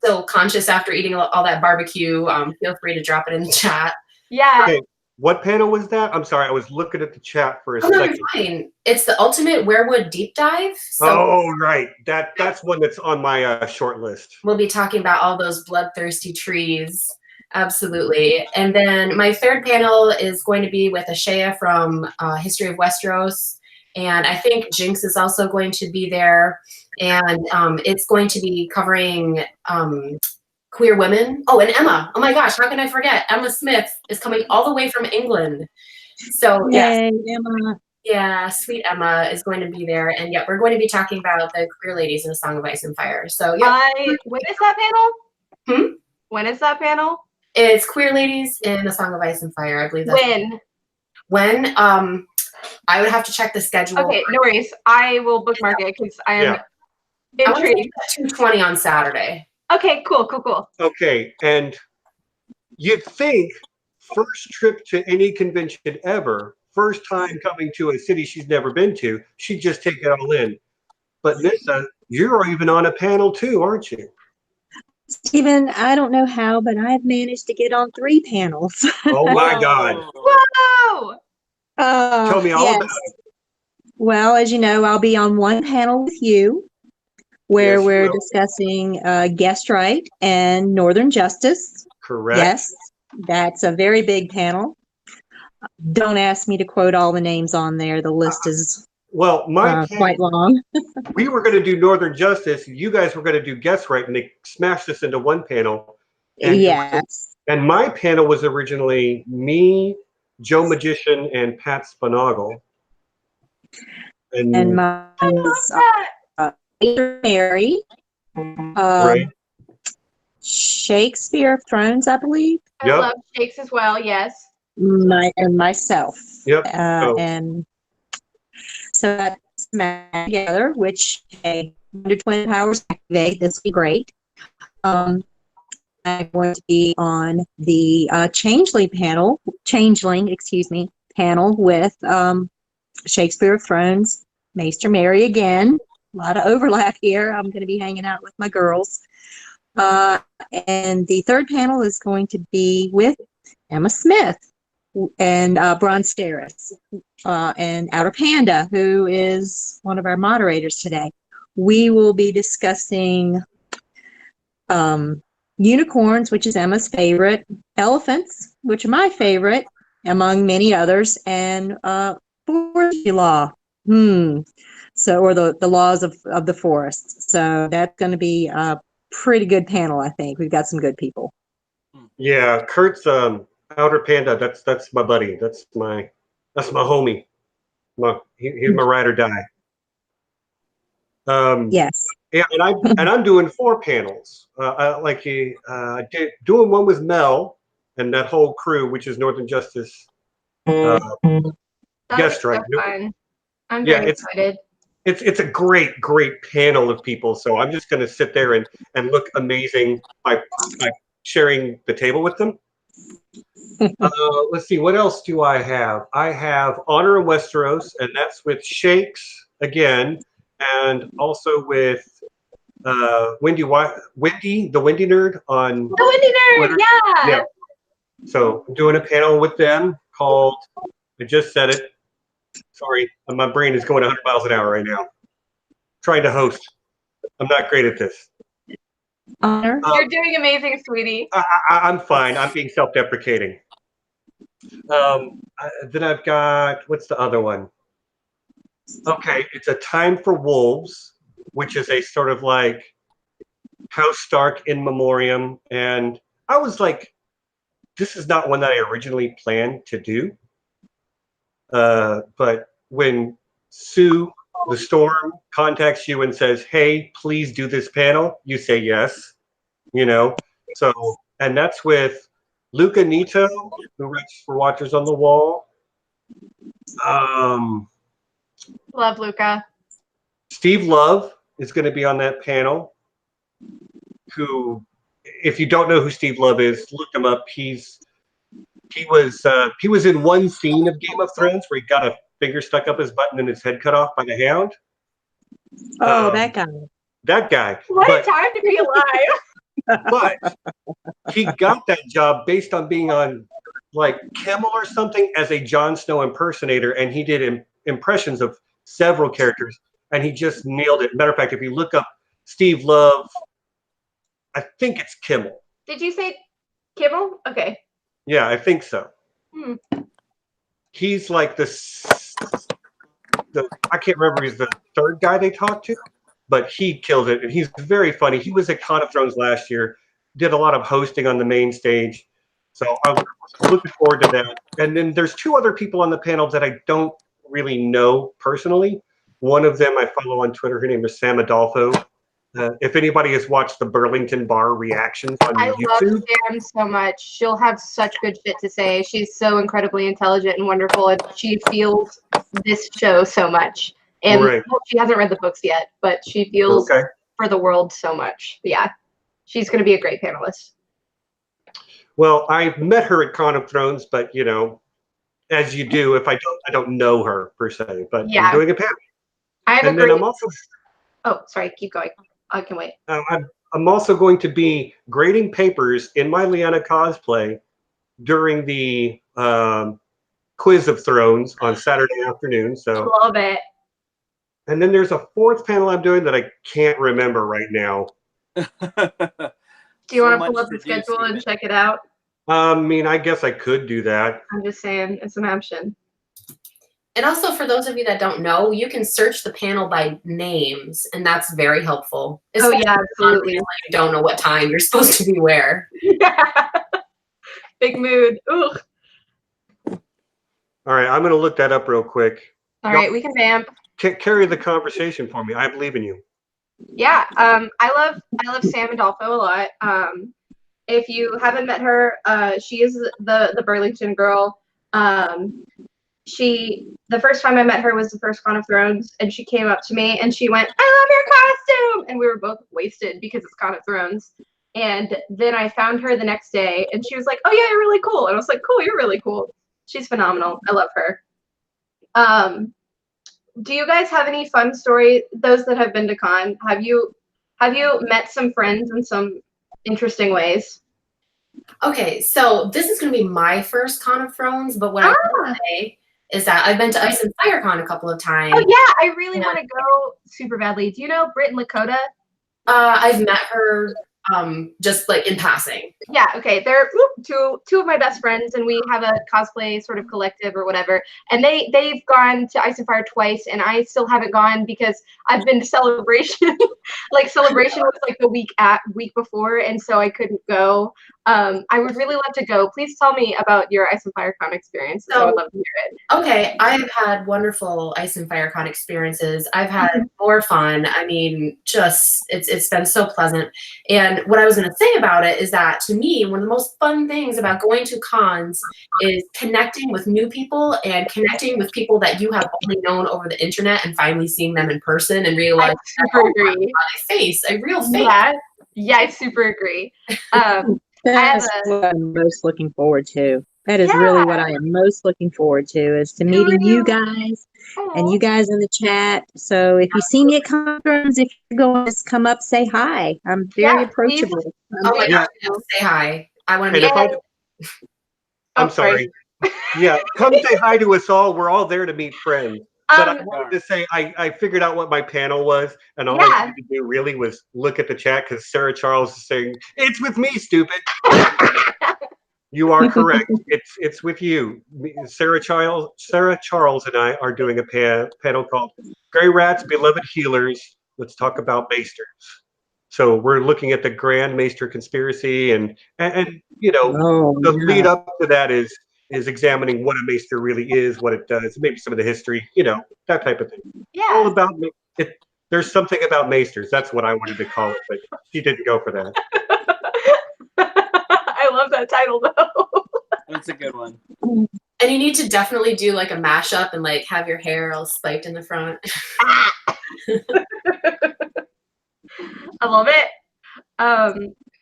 still conscious after eating all that barbecue. Feel free to drop it in the chat. Yeah. Okay, what panel was that? I'm sorry, I was looking at the chat for a Oh, no, second. you're fine. It's the Ultimate Werewood deep dive. So Oh, right. That's one that's on my short list. we'll be talking about all those bloodthirsty trees. Absolutely. And then my third panel is going to be with Ashea from History of Westeros. And I think Jinx is also going to be there. And it's going to be covering queer women. Oh, and Emma. Oh my gosh, how can I forget? Emma Smith is coming all the way from England. So yes. Yay, Emma. Yeah, sweet Emma is going to be there. And yeah, we're going to be talking about the queer ladies in A Song of Ice and Fire. So yeah. When is that panel? Hmm? When is that panel? It's queer ladies in A Song of Ice and Fire. I believe that's When? I would have to check the schedule. Okay, no worries. I will bookmark it because I am intrigued. 2:20 on Saturday. Okay, cool. Okay, and you'd think first trip to any convention ever, first time coming to a city she's never been to, she'd just take it all in. But Nissa, you're even on a panel too, aren't you? Stephen, I don't know how, but I've managed to get on 3 panels. Oh my God. Whoa! Tell me all yes. about it. Well, as you know, I'll be on one panel with you where Yes, you we're will. discussing guest right and Northern Justice. Correct. Yes, that's a very big panel. Don't ask me to quote all the names on there. The list is Well, my quite long. we were going to do Northern Justice. You guys were going to do Guess Right, and they smashed us into one panel. And Yes. And my panel was originally me, Joe Magician, and Pat Spinagle. And mine is Mary, right. Shakespeare of Thrones, I believe. I love Shakes as well, yes. And myself. Yep. And so that's smashed together, which under 20 powers activate. This will be great. I'm going to be on the Changeling, panel with Shakespeare of Thrones, Maester Mary again. A lot of overlap here. I'm going to be hanging out with my girls. And the third panel is going to be with Emma Smith and Bron Steris and Outer Panda, who is one of our moderators today. We will be discussing unicorns, which is Emma's favorite, elephants, which are my favorite, among many others, and forestry law. So, or the laws of the forest. So that's going to be a pretty good panel, I think. We've got some good people. Yeah, Kurt's Outer Panda. That's my buddy. That's my homie. He's my ride or die. Yes. Yeah, and I'm doing 4 panels. Doing one with Mel and that whole crew, which is Northern Justice. Guest right. So fun. I'm very excited. It's a great panel of people. So I'm just going to sit there and look amazing by sharing the table with them. Let's see, what else do I have? I have Honor of Westeros, and that's with Shakes again, and also with Wendy, the Wendy Nerd on the Wendy Nerd, Twitter. Yeah. So I'm doing a panel with them called, I just said it. Sorry, my brain is going 100 miles an hour right now. Trying to host. I'm not great at this. Honor. You're doing amazing, sweetie. I'm fine. I'm being self-deprecating. Then I've got, what's the other one? Okay, it's A Time for Wolves, which is a sort of like House Stark in memoriam. And I was like, this is not one that I originally planned to do. But when Sue the Storm contacts you and says, hey, please do this panel, you say yes, So, and that's with Luca Nito, who writes for Watchers on the Wall. Love Luca. Steve Love is going to be on that panel. who, if you don't know who Steve Love is, look him up. He was in one scene of Game of Thrones where he got a finger stuck up his butt and then his head cut off by the Hound. Oh, that guy. That guy. What But, a time to be alive. but he got that job based on being on like Kimmel or something as a Jon Snow impersonator, and he did impressions of several characters, and he just nailed it. Matter of fact, if you look up Steve Love, I think it's Kimmel. Did you say Kimmel? Okay. Yeah, I think so. Hmm. He's like the I can't remember. He's the third guy they talked to, but he killed it, and he's very funny. He was at Con of Thrones last year, did a lot of hosting on the main stage, so I'm looking forward to that. And then there's two other people on the panel that I don't really know personally. One of them I follow on Twitter. Her name is Sam Adolfo. If anybody has watched the Burlington Bar reactions on I YouTube, love Sam so much. She'll have such good shit to say. She's so incredibly intelligent and wonderful, and she feels this show so much. And right. well, she hasn't read the books yet, but she feels Okay. for the world so much. Yeah, she's going to be a great panelist. Well, I met her at Con of Thrones, but you know, as you do, if I don't know her per se, but Yeah. I'm doing a panel. I have And a then great. I'm also Oh, sorry. Keep going. I can wait. I'm also going to be grading papers in my Lyanna cosplay during the Quiz of Thrones on Saturday afternoon. So, Love it. and then there's a fourth panel I'm doing that I can't remember right now. Do you want to pull up the schedule and check it out? I mean, I guess I could do that. I'm just saying, it's an option. And also, for those of you that don't know, you can search the panel by names, and that's very helpful. Oh yeah, absolutely. You don't know what time you're supposed to be where. Yeah. Big mood. Ooh. All right, I'm going to look that up real quick. All right, we can vamp. Carry the conversation for me. I believe in you. Yeah, I love Sam Adolfo a lot. If you haven't met her, she is the Burlington girl. The first time I met her was the first Con of Thrones, and she came up to me and she went, "I love your costume," and we were both wasted because it's Con of Thrones. And then I found her the next day, and she was like, "Oh yeah, you're really cool," and I was like, "Cool, you're really cool." She's phenomenal. I love her. Do you guys have any fun stories? Those that have been to con, have you met some friends in some interesting ways? Okay, so this is going to be my first Con of Thrones, but what I will say is that I've been to Ice and Fire Con a couple of times. Oh yeah, I really want to go super badly. Do you know Britt and Lakota? I've met her just like in passing. Yeah, okay. They're two of my best friends, and we have a cosplay sort of collective or whatever. And they've gone to Ice and Fire twice, and I still haven't gone because I've been to Celebration. Like Celebration was like the week before, and so I couldn't go. I would really love to go. Please tell me about your Ice and Fire Con experience. So I would love to hear it. Okay, I've had wonderful Ice and Fire Con experiences. I've had more fun. I mean, just it's been so pleasant. And what I was going to say about it is that to me, one of the most fun things about going to cons is connecting with new people and connecting with people that you have only known over the internet and finally seeing them in person and realizing, I super agree. My face, a real face. Yeah, I super agree. That's what I'm most looking forward to. That is really what I am most looking forward to, is to meeting you guys and you guys in the chat. So if you see me at conference, if you're going to come up, say hi. I'm very approachable. Oh my God, say hi. I want to meet. I'm sorry. Yeah, come say hi to us all. We're all there to meet friends. But I wanted to say I figured out what my panel was, and all I needed to do really was look at the chat because Sarah Charles is saying, "It's with me, stupid." You are correct. It's with you. Sarah Charles and I are doing a panel called "Grey Rats, Beloved Healers." Let's talk about Maesters. So we're looking at the Grand Maester conspiracy, and you know the lead up to that is examining what a Maester really is, what it does, maybe some of the history, you know, that type of thing. Yeah. All about it. There's something about Maesters. That's what I wanted to call it, but she didn't go for that. I love that title though. That's a good one. And you need to definitely do like a mashup and like have your hair all spiked in the front. I love it.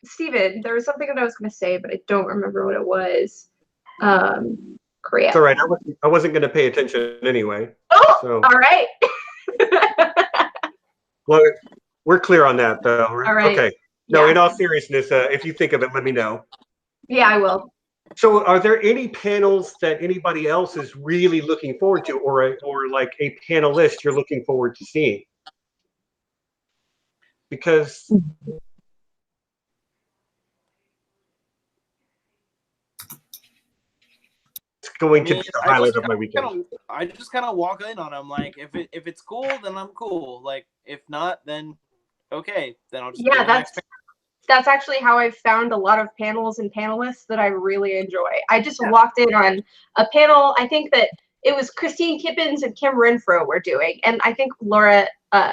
Steven, there was something that I was going to say, but I don't remember what it was. Crap. It's all right. I wasn't going to pay attention anyway. Oh, So. all right. Well, we're clear on that, though. Right? All right. Okay. No, Yeah. in all seriousness, if you think of it, let me know. Yeah, I will. So, are there any panels that anybody else is really looking forward to, or like a panelist you're looking forward to seeing? Because it's going to be the highlight of my weekend. I just kind of walk in on them. Like, if it's cool, then I'm cool. Like, if not, then okay, then I'll just that's actually how I've found a lot of panels and panelists that I really enjoy. I just walked in on a panel. I think that it was Christine Kippens and Kim Renfro were doing, and I think Laura Stone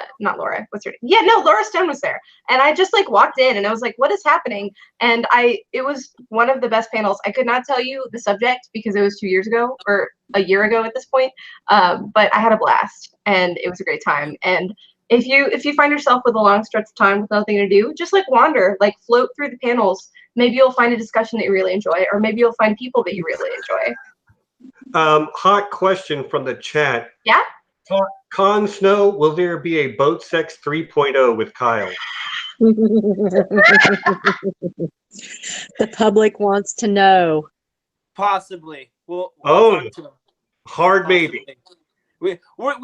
was there. And I just like walked in and I was like, what is happening? And it was one of the best panels. I could not tell you the subject because it was 2 years ago or a year ago at this point. But I had a blast and it was a great time. And if you find yourself with a long stretch of time with nothing to do, just like wander, like float through the panels. Maybe you'll find a discussion that you really enjoy, or maybe you'll find people that you really enjoy. Hot question from the chat. Yeah? Con Snow, will there be a boat sex 3.0 with Kyle? The public wants to know. Possibly. We'll Oh, talk to him. hard Possibly. maybe. We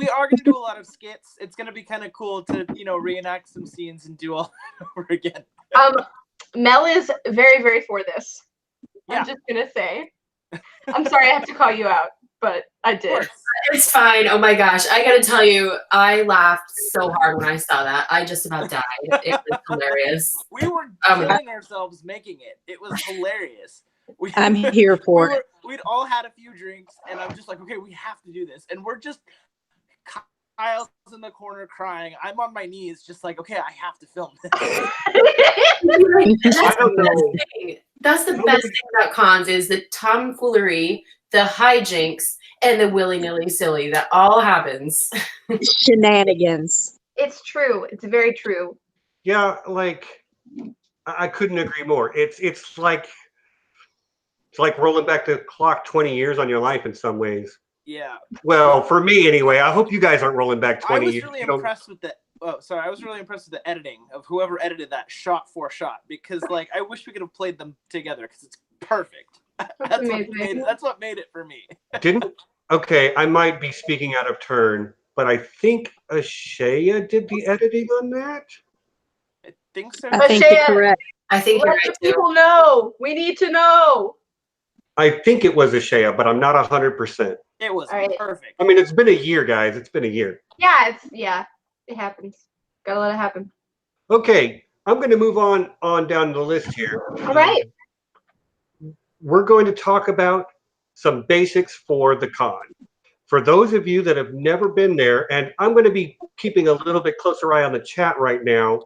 are going to do a lot of skits. It's going to be kind of cool to, reenact some scenes and do all over again. Mel is very, very for this. Yeah. I'm just going to say. I'm sorry I have to call you out, but I did. It's fine. Oh my gosh. I gotta tell you, I laughed so hard when I saw that. I just about died. It was hilarious. We were killing ourselves making it. It was hilarious. I'm here for it. We'd all had a few drinks, and I'm just like, okay, we have to do this. And we're just, Kyle's in the corner crying. I'm on my knees, just like, okay, I have to film this. That's the best thing about cons is the tomfoolery, the hijinks, and the willy-nilly silly that all happens. Shenanigans. It's true. It's very true. Yeah, like I couldn't agree more. It's like rolling back the clock 20 years on your life in some ways. Yeah. Well, for me anyway. I hope you guys aren't rolling back 20 years. I was really impressed with the editing of whoever edited that shot for shot, because like I wish we could have played them together because it's perfect. That's what made it for me. Okay, I might be speaking out of turn, but I think Ashaya did the editing on that. I think so. I think you're correct. I think you're Let right the too. people know. We need to know. I think it was Ashaya, but I'm not 100%. It was right. Perfect. I mean, it's been a year, guys. It's been a year. Yeah, it happens. Gotta let it happen. Okay, I'm going to move on down the list here. All right. We're going to talk about some basics for the con. For those of you that have never been there, and I'm going to be keeping a little bit closer eye on the chat right now.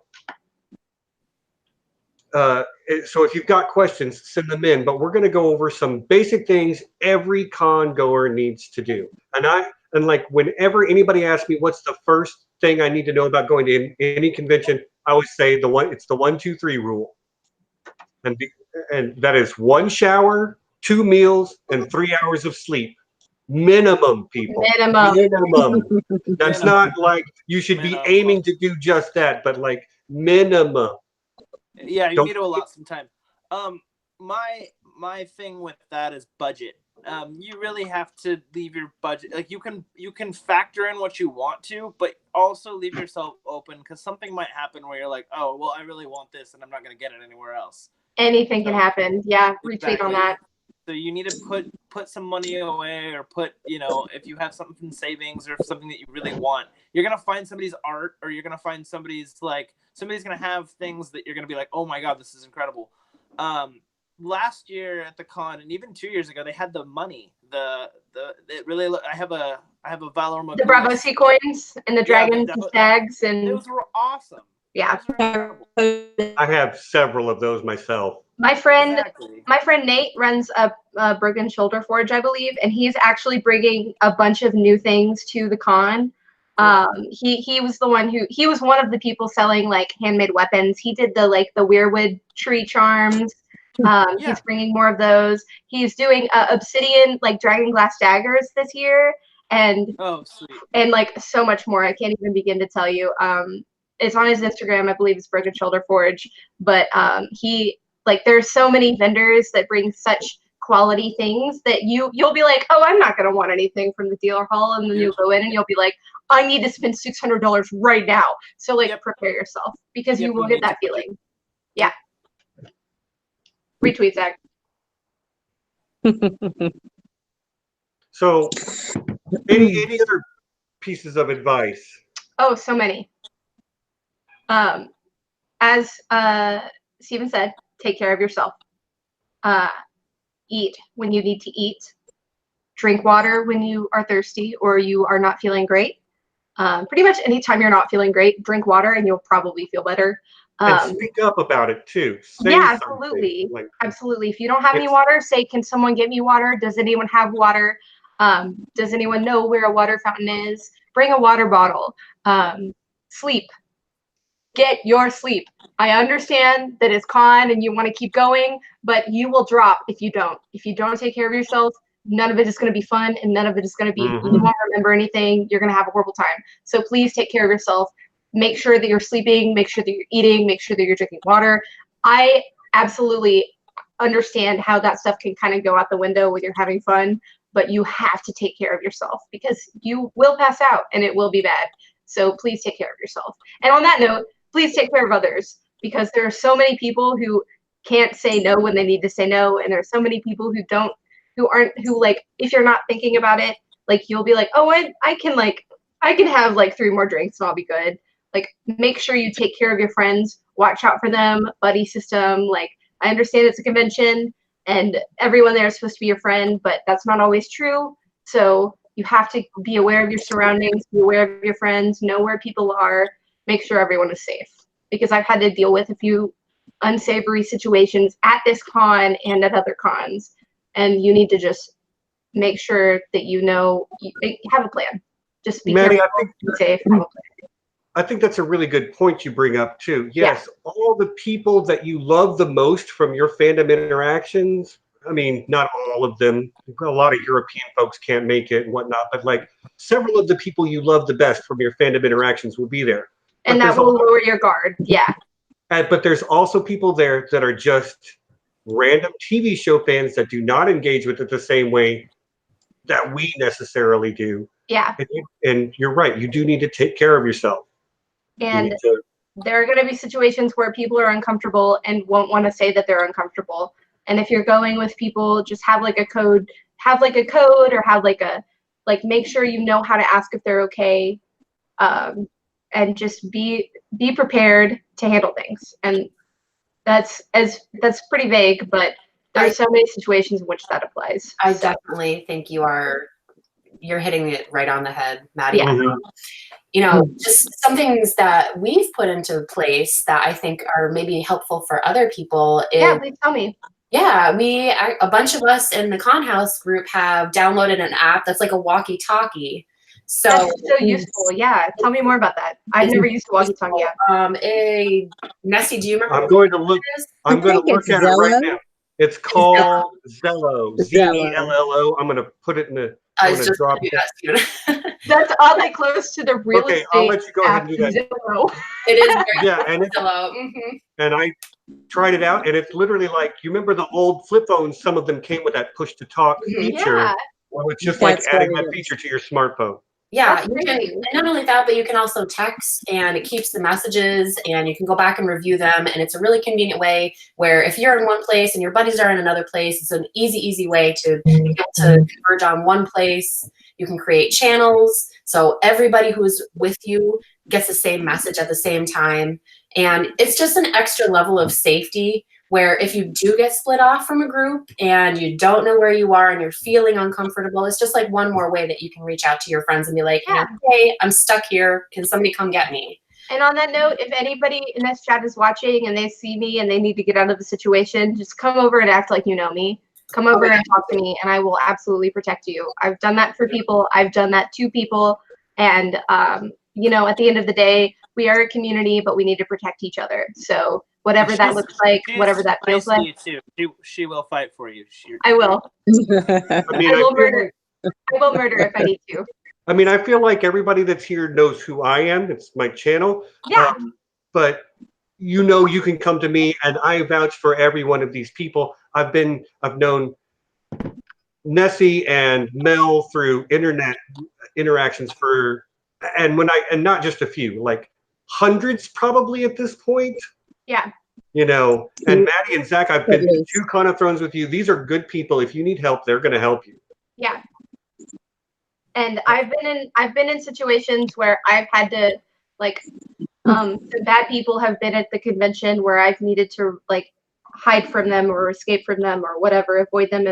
So if you've got questions, send them in. But we're going to go over some basic things every con goer needs to do. And like whenever anybody asks me what's the first thing I need to know about going to any convention, I always say it's the 1, 2, 3 rule. And that is 1 shower, 2 meals, and 3 hours of sleep. Minimum, people. Minimum. That's not like you should be aiming to do just that, but like minimum. Yeah, you need to allow some time. My thing with that is budget. You really have to leave your budget. Like you can factor in what you want to, but also leave yourself open because something might happen where you're like, oh, well, I really want this, and I'm not going to get it anywhere else. Anything can happen. Yeah, retweet on that. So you need to put some money away, or if you have something from savings or something that you really want, you're gonna find somebody's art, or you're gonna find somebody's gonna have things that you're gonna be like, oh my god, this is incredible. Last year at the con, and even 2 years ago, they had the money. I have a Valor Magoo. The Bravo C coins and the dragon tags, and those were awesome. Yeah, I have several of those myself. My friend Nate runs a Broken Shoulder Forge, I believe, and he's actually bringing a bunch of new things to the con. He was the one he was one of the people selling like handmade weapons. He did the weirwood tree charms. He's bringing more of those. He's doing obsidian like dragon glass daggers this year, and sweet. And like so much more. I can't even begin to tell you. It's on his Instagram. I believe it's Broken Shoulder Forge. But he like there's so many vendors that bring such quality things that you'll be like, oh, I'm not gonna want anything from the dealer hall, and then you'll go in and you'll be like, I need to spend $600 right now. So like prepare yourself because you will get that feeling. Yeah. Retweet, Zach. So, any other pieces of advice? Oh, so many. As Stephen said, take care of yourself. Eat when you need to eat. Drink water when you are thirsty or you are not feeling great. Pretty much anytime you're not feeling great, drink water and you'll probably feel better. And speak up about it too. Say yeah, absolutely. Like, absolutely. If you don't have any water, say, can someone get me water? Does anyone have water? Does anyone know where a water fountain is? Bring a water bottle. Sleep. Get your sleep. I understand that it's con and you want to keep going, but you will drop if you don't. If you don't take care of yourself, none of it is going to be fun and none of it is going to be, you won't remember anything. You're going to have a horrible time. So please take care of yourself. Make sure that you're sleeping, make sure that you're eating, make sure that you're drinking water. I absolutely understand how that stuff can kind of go out the window when you're having fun, but you have to take care of yourself because you will pass out and it will be bad. So please take care of yourself. And on that note, please take care of others because there are so many people who can't say no when they need to say no. And there are so many people who like, if you're not thinking about it, like you'll be like, oh, I can have like 3 more drinks and I'll be good. Like, make sure you take care of your friends, watch out for them, buddy system. Like, I understand it's a convention and everyone there is supposed to be your friend, but that's not always true. So you have to be aware of your surroundings, be aware of your friends, know where people are, make sure everyone is safe. Because I've had to deal with a few unsavory situations at this con and at other cons. And you need to just make sure that you have a plan. Just be Maddie, careful, be safe, have a plan. I think that's a really good point you bring up too. Yes, all the people that you love the most from your fandom interactions, I mean, not all of them. A lot of European folks can't make it and whatnot, but like several of the people you love the best from your fandom interactions will be there. And that will lower your guard. Yeah. But there's also people there that are just random TV show fans that do not engage with it the same way that we necessarily do. Yeah. And you're right. You do need to take care of yourself. And there are going to be situations where people are uncomfortable and won't want to say that they're uncomfortable. And if you're going with people, just have like a code or have make sure you know how to ask if they're okay. And just be prepared to handle things. And that's pretty vague, but there are so many situations in which that applies. I definitely think you're hitting it right on the head, Maddie. Yeah. You know, just some things that we've put into place that I think are maybe helpful for other people. Yeah, please tell me. Yeah, a bunch of us in the Con House group have downloaded an app that's like a walkie-talkie. So that's so useful. Yeah, tell me more about that. I've never used a walkie-talkie app. Nessie, do you remember? I'm going to look at it right now. It's called Zello. Zello. I'm going to put it in the. I'm going to drop it. That's oddly close to the real estate. I'll let you go ahead and do that. Zillow. It is very yeah, and it's Zillow. And I tried it out, and it's literally like, you remember the old flip phones? Some of them came with that push-to-talk feature. Yeah. Well, it's just like adding that feature to your smartphone. Yeah, you can, and not only that, but you can also text, and it keeps the messages, and you can go back and review them, and it's a really convenient way where if you're in one place and your buddies are in another place, it's an easy way to be able to converge on one place. You can create channels, so everybody who's with you gets the same message at the same time, and it's just an extra level of safety where if you do get split off from a group and you don't know where you are and you're feeling uncomfortable, it's just like one more way that you can reach out to your friends and be like, hey, I'm stuck here. Can somebody come get me? And on that note, if anybody in this chat is watching and they see me and they need to get out of the situation, just come over and act like you know me. Come over and talk to me and I will absolutely protect you. I've done that for people. I've done that to people. And you know, at the end of the day, we are a community, but we need to protect each other. So whatever that looks like, whatever that feels like, she will fight for you. I will. I mean, I will murder. I will murder if I need to. I mean, I feel like everybody that's here knows who I am. It's my channel. Yeah. But you know, you can come to me, and I vouch for every one of these people. I've known Nessie and Mel through internet interactions and not just a few, like hundreds probably at this point. Yeah. You know, and Maddie and Zach, I've been to 2 Con of Thrones with you. These are good people. If you need help, they're going to help you. Yeah. And I've been in situations where I've had to, like, some bad people have been at the convention where I've needed to, like, hide from them or escape from them or whatever, avoid them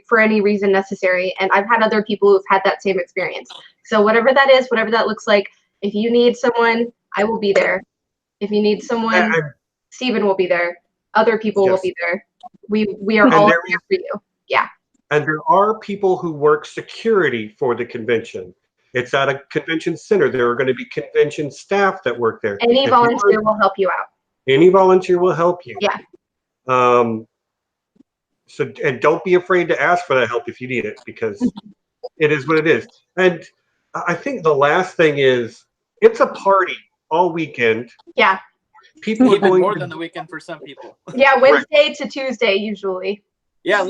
for any reason necessary. And I've had other people who've had that same experience. So whatever that is, whatever that looks like, if you need someone, I will be there. If you need someone, Steven will be there. Other people will be there. We are all here for you. Yeah. And there are people who work security for the convention. It's at a convention center. There are going to be convention staff that work there. Any volunteer will help you out. Any volunteer will help you. Yeah. So, and don't be afraid to ask for that help if you need it, because it is what it is. And I think the last thing is, it's a party all weekend. Yeah. People are Even going more than the weekend for some people. Yeah, Wednesday to Tuesday usually. Yeah,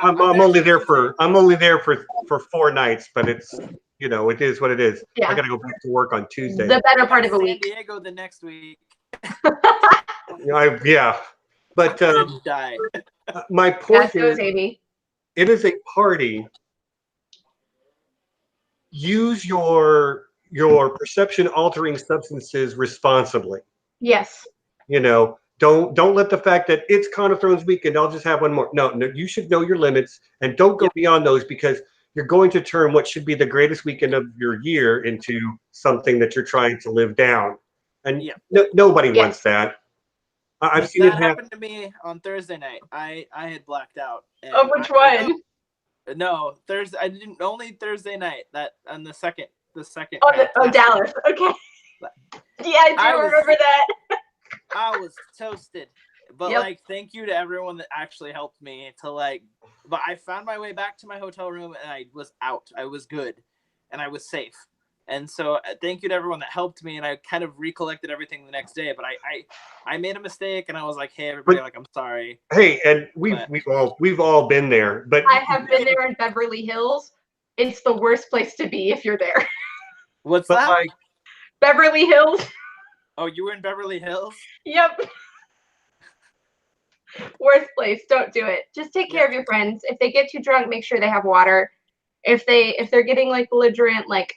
I'm only there for 4 nights, but it's, you know, it is what it is. Yeah. I got to go back to work on Tuesday. The better part of a San week. Diego the next week. But Die. my point That goes, is, Amy. it is a party. Use your perception altering substances responsibly. Yes. You know, don't let the fact that it's Con of Thrones weekend, I'll just have one more. No, you should know your limits, and don't go beyond those, because you're going to turn what should be the greatest weekend of your year into something that you're trying to live down. And nobody wants that. I've seen it happen to me on Thursday night. I had blacked out. Oh, which one? No, Thursday. I didn't. Only Thursday night. That on the second. Oh, Dallas. Okay. Yeah, I do remember that. I was toasted, but like, thank you to everyone that actually helped me to like. But I found my way back to my hotel room, and I was out. I was good, and I was safe. And so thank you to everyone that helped me, and I kind of recollected everything the next day. But I made a mistake, and I was like, hey, everybody, like, I'm sorry. Hey, and we've all been there. But I have been there in Beverly Hills. It's the worst place to be if you're there. What's that? Like, Beverly Hills. Oh, you were in Beverly Hills? Yep. Worst place. Don't do it. Just take care of your friends. If they get too drunk, make sure they have water. If they're getting like belligerent, like,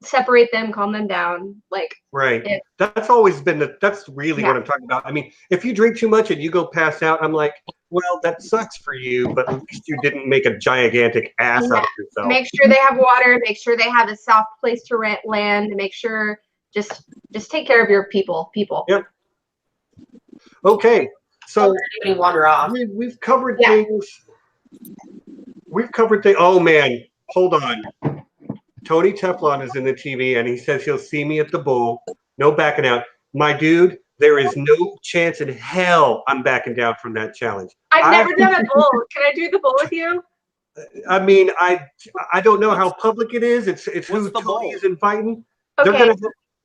separate them, calm them down. Like, right. That's always been that's really what I'm talking about. I mean, if you drink too much and you go pass out, I'm like, well, that sucks for you, but at least you didn't make a gigantic ass out of yourself. Make sure they have water. Make sure they have a soft place to land. Make sure just take care of your people. Yep. Okay. So water off. We've covered things. We've covered things. Oh man, hold on. Tony Teflon is in the TV, and he says he'll see me at the bowl. No backing out. My dude, there is no chance in hell I'm backing down from that challenge. I've never done a bowl. Can I do the bowl with you? I mean, I don't know how public it is. It's who Tony is inviting. Okay. They're gonna,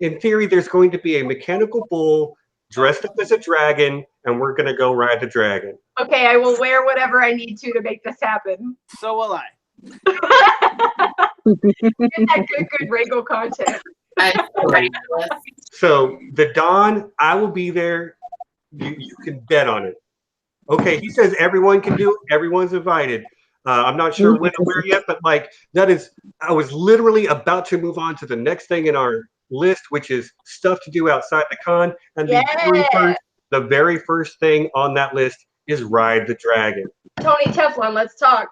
in theory, there's going to be a mechanical bull dressed up as a dragon, and we're gonna go ride the dragon. Okay, I will wear whatever I need to make this happen. So will I. Get that good Regal content. So the Dawn, I will be there. You can bet on it. Okay, he says everyone can do it. Everyone's invited. I'm not sure when or where yet, but like I was literally about to move on to the next thing in our list, which is stuff to do outside the con. And the very first thing on that list is ride the dragon. Tony Teflon, let's talk.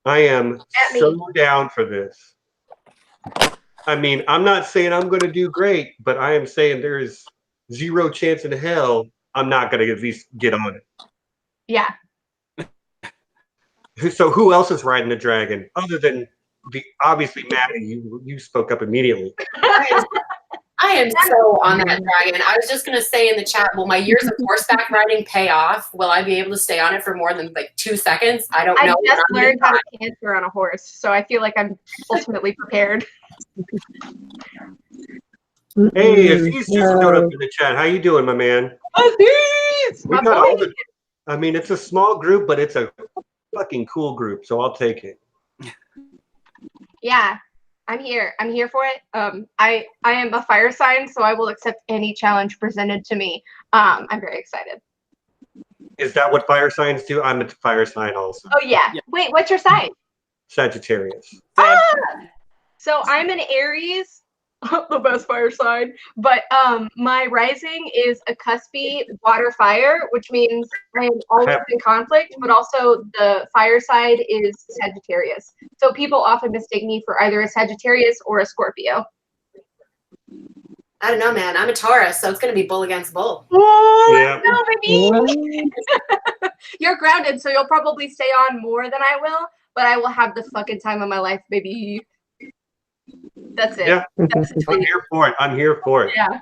I am so down for this. I mean, I'm not saying I'm going to do great, but I am saying there is zero chance in hell I'm not going to at least get on it. Yeah. So who else is riding the dragon other than obviously, Maddie, you spoke up immediately. I am so on that dragon. I was just gonna say in the chat, will my years of horseback riding pay off? Will I be able to stay on it for more than like 2 seconds? I don't know. I just learned how to canter on a horse, so I feel like I'm ultimately prepared. Hey, Aziz just showed up in the chat. How you doing, my man? Aziz! We got all the. I mean, it's a small group, but it's a fucking cool group, so I'll take it. Yeah, I'm here. I'm here for it. I am a fire sign, so I will accept any challenge presented to me. I'm very excited. Is that what fire signs do? I'm a fire sign also. Oh yeah. Wait, what's your sign? Sagittarius. Ah! So I'm an Aries, the best fire sign. But my rising is a cuspy water fire, which means I'm always in conflict, but also the fire side is Sagittarius. So people often mistake me for either a Sagittarius or a Scorpio. I don't know, man. I'm a Taurus, so it's gonna be bull against bull. Oh, Yeah. no, baby. You're grounded, so you'll probably stay on more than I will, but I will have the fucking time of my life, baby. That's it. Yeah. That's the I'm tweet. here for it. I'm here for it. Yeah.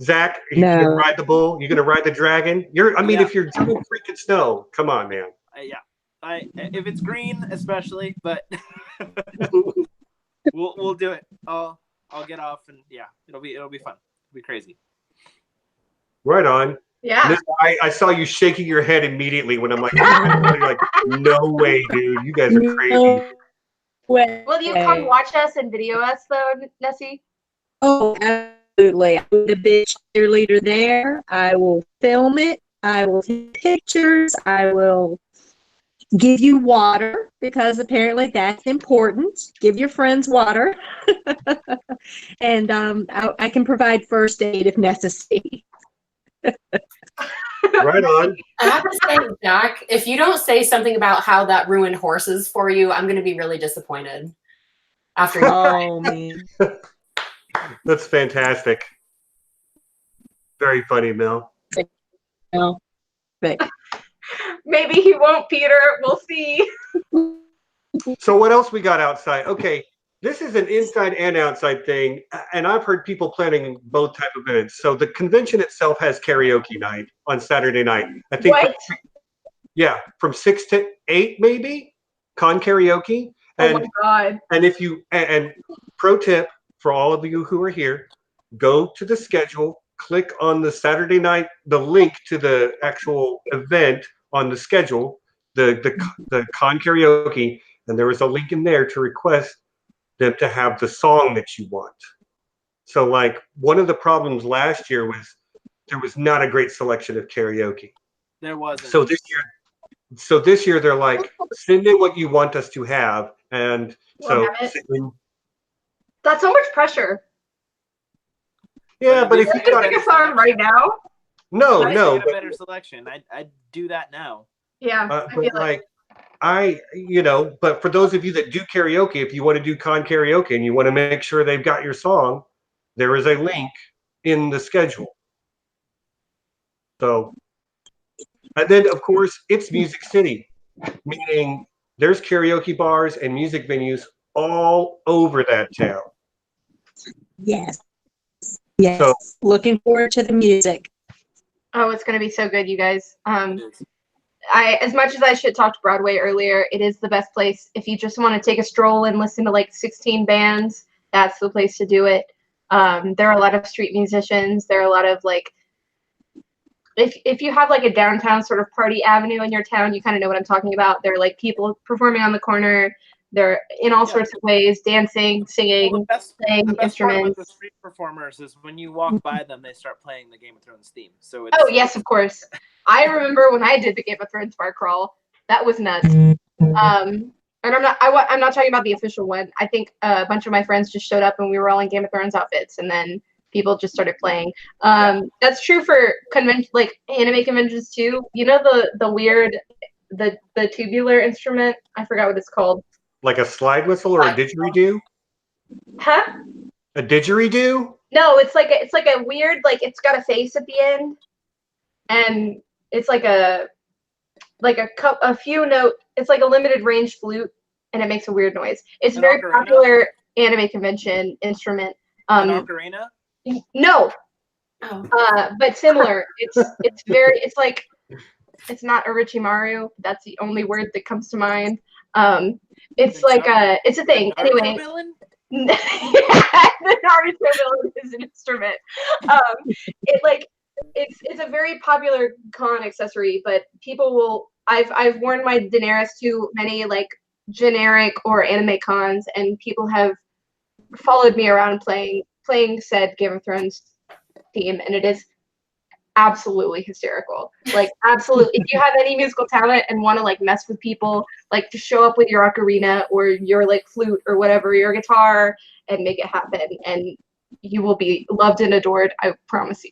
Zach, are you gonna ride the bull? You gonna ride the dragon? If you're doing freaking snow, come on, man. If it's green, especially, but we'll do it. I'll get off, and yeah, it'll be fun. It'll be crazy. Right on. Yeah. Listen, I saw you shaking your head immediately when I'm like, you're like, no way, dude. You guys are crazy. Will you come watch us and video us, though, Nessie? Oh, absolutely. I'm the big cheerleader there. I will film it. I will take pictures. I will give you water because apparently that's important. Give your friends water. And I can provide first aid if necessary. Right on. I have to say, Jack, if you don't say something about how that ruined horses for you, I'm going to be really disappointed. After you Oh, man. That's fantastic. Very funny, Mel. No. But Maybe he won't, Peter. We'll see. So what else we got outside? Okay, this is an inside and outside thing, and I've heard people planning both type of events. So the convention itself has karaoke night on Saturday night. I think. What? From 6 to 8 maybe. Con karaoke. And, oh my god. And if you and pro tip for all of you who are here, go to the schedule, click on the Saturday night, the link to the actual event on the schedule, the con karaoke, and there is a link in there to request them to have the song that you want. So like one of the problems last year was there was not a great selection of karaoke. There wasn't. So this year they're like, send in what you want us to have, and We'll so have it. That's so much pressure. yeah, but if You you can got pick a song right now. no, a but, better selection. I'd do that now. Yeah. I feel but like but for those of you that do karaoke, if you want to do con karaoke and you want to make sure they've got your song, there is a link in the schedule. So, and then of course it's Music City, meaning there's karaoke bars and music venues all over that town. yes. Yes. So- Looking forward to the music. Oh, it's gonna be so good, you guys. As much as I shit talked Broadway earlier, it is the best place if you just want to take a stroll and listen to like 16 bands. That's the place to do it. There are a lot of street musicians. There are a lot of like, if you have like a downtown sort of party avenue in your town, you kind of know what I'm talking about. There are like people performing on the corner. They're in all sorts of ways, dancing, singing, playing the best instruments. part about the street performers is when you walk by them, they start playing the Game of Thrones theme. So it's, Oh yes, of course. I remember when I did the Game of Thrones bar crawl. That was nuts. And I'm not talking about the official one. I think a bunch of my friends just showed up and we were all in Game of Thrones outfits, and then people just started playing. That's true for like anime conventions too. You know the weird the tubular instrument? I forgot what it's called. Like a slide whistle or a didgeridoo? Huh? A didgeridoo? No, it's like a weird, like it's got a face at the end, and it's like a few note. It's like a limited range flute. and it makes a weird noise. It's a An very ocarina? popular anime convention instrument. An ocarina? No, Oh. but similar. It's very. It's like it's not Orochimaru. That's the only word that comes to mind. It's The like Char- it's a thing. The Naruto Anyway, villain? yeah, the Naruto villain is an instrument. It's a very popular con accessory, but people will. I've worn my Daenerys to many like generic or anime cons, and people have followed me around playing said Game of Thrones theme, and it is absolutely hysterical. Like absolutely, if you have any musical talent and want to like mess with people, like to show up with your ocarina or your like flute or whatever, your guitar, and make it happen, and you will be loved and adored. I promise you.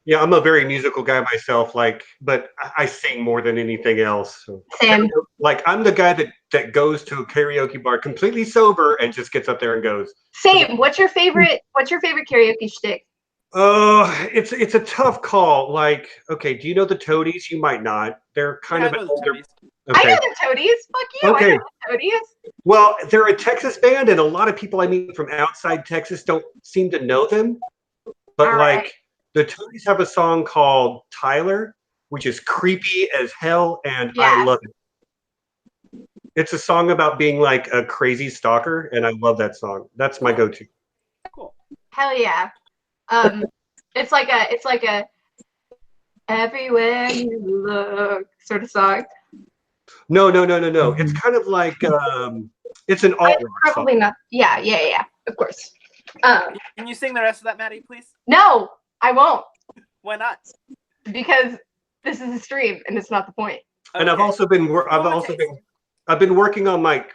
Yeah, I'm a very musical guy myself, but I sing more than anything else. So, Same. like I'm the guy that goes to a karaoke bar completely sober and just gets up there and goes. Same. What's your favorite karaoke shtick? Oh, it's a tough call. Like, okay, do you know the Toadies? You might not. They're kind Yeah, of I an know the older. Toadies. I Okay. know the Toadies. Fuck you. Okay. I know the Toadies. Well, they're a Texas band, and a lot of people I meet from outside Texas don't seem to know them. But All like, right. the Toadies have a song called Tyler, which is creepy as hell, and I Yeah. love it. It's a song about being like a crazy stalker, and I love that song. That's my go-to. Cool. Hell yeah. It's like a everywhere you look sort of song. No. It's kind of like it's an alt rock Probably song. not. Yeah. Of course. Can you sing the rest of that, Maddie, please? No, I won't, Why not? because this is a stream and it's not the point. And I've Okay. also been I've been working on my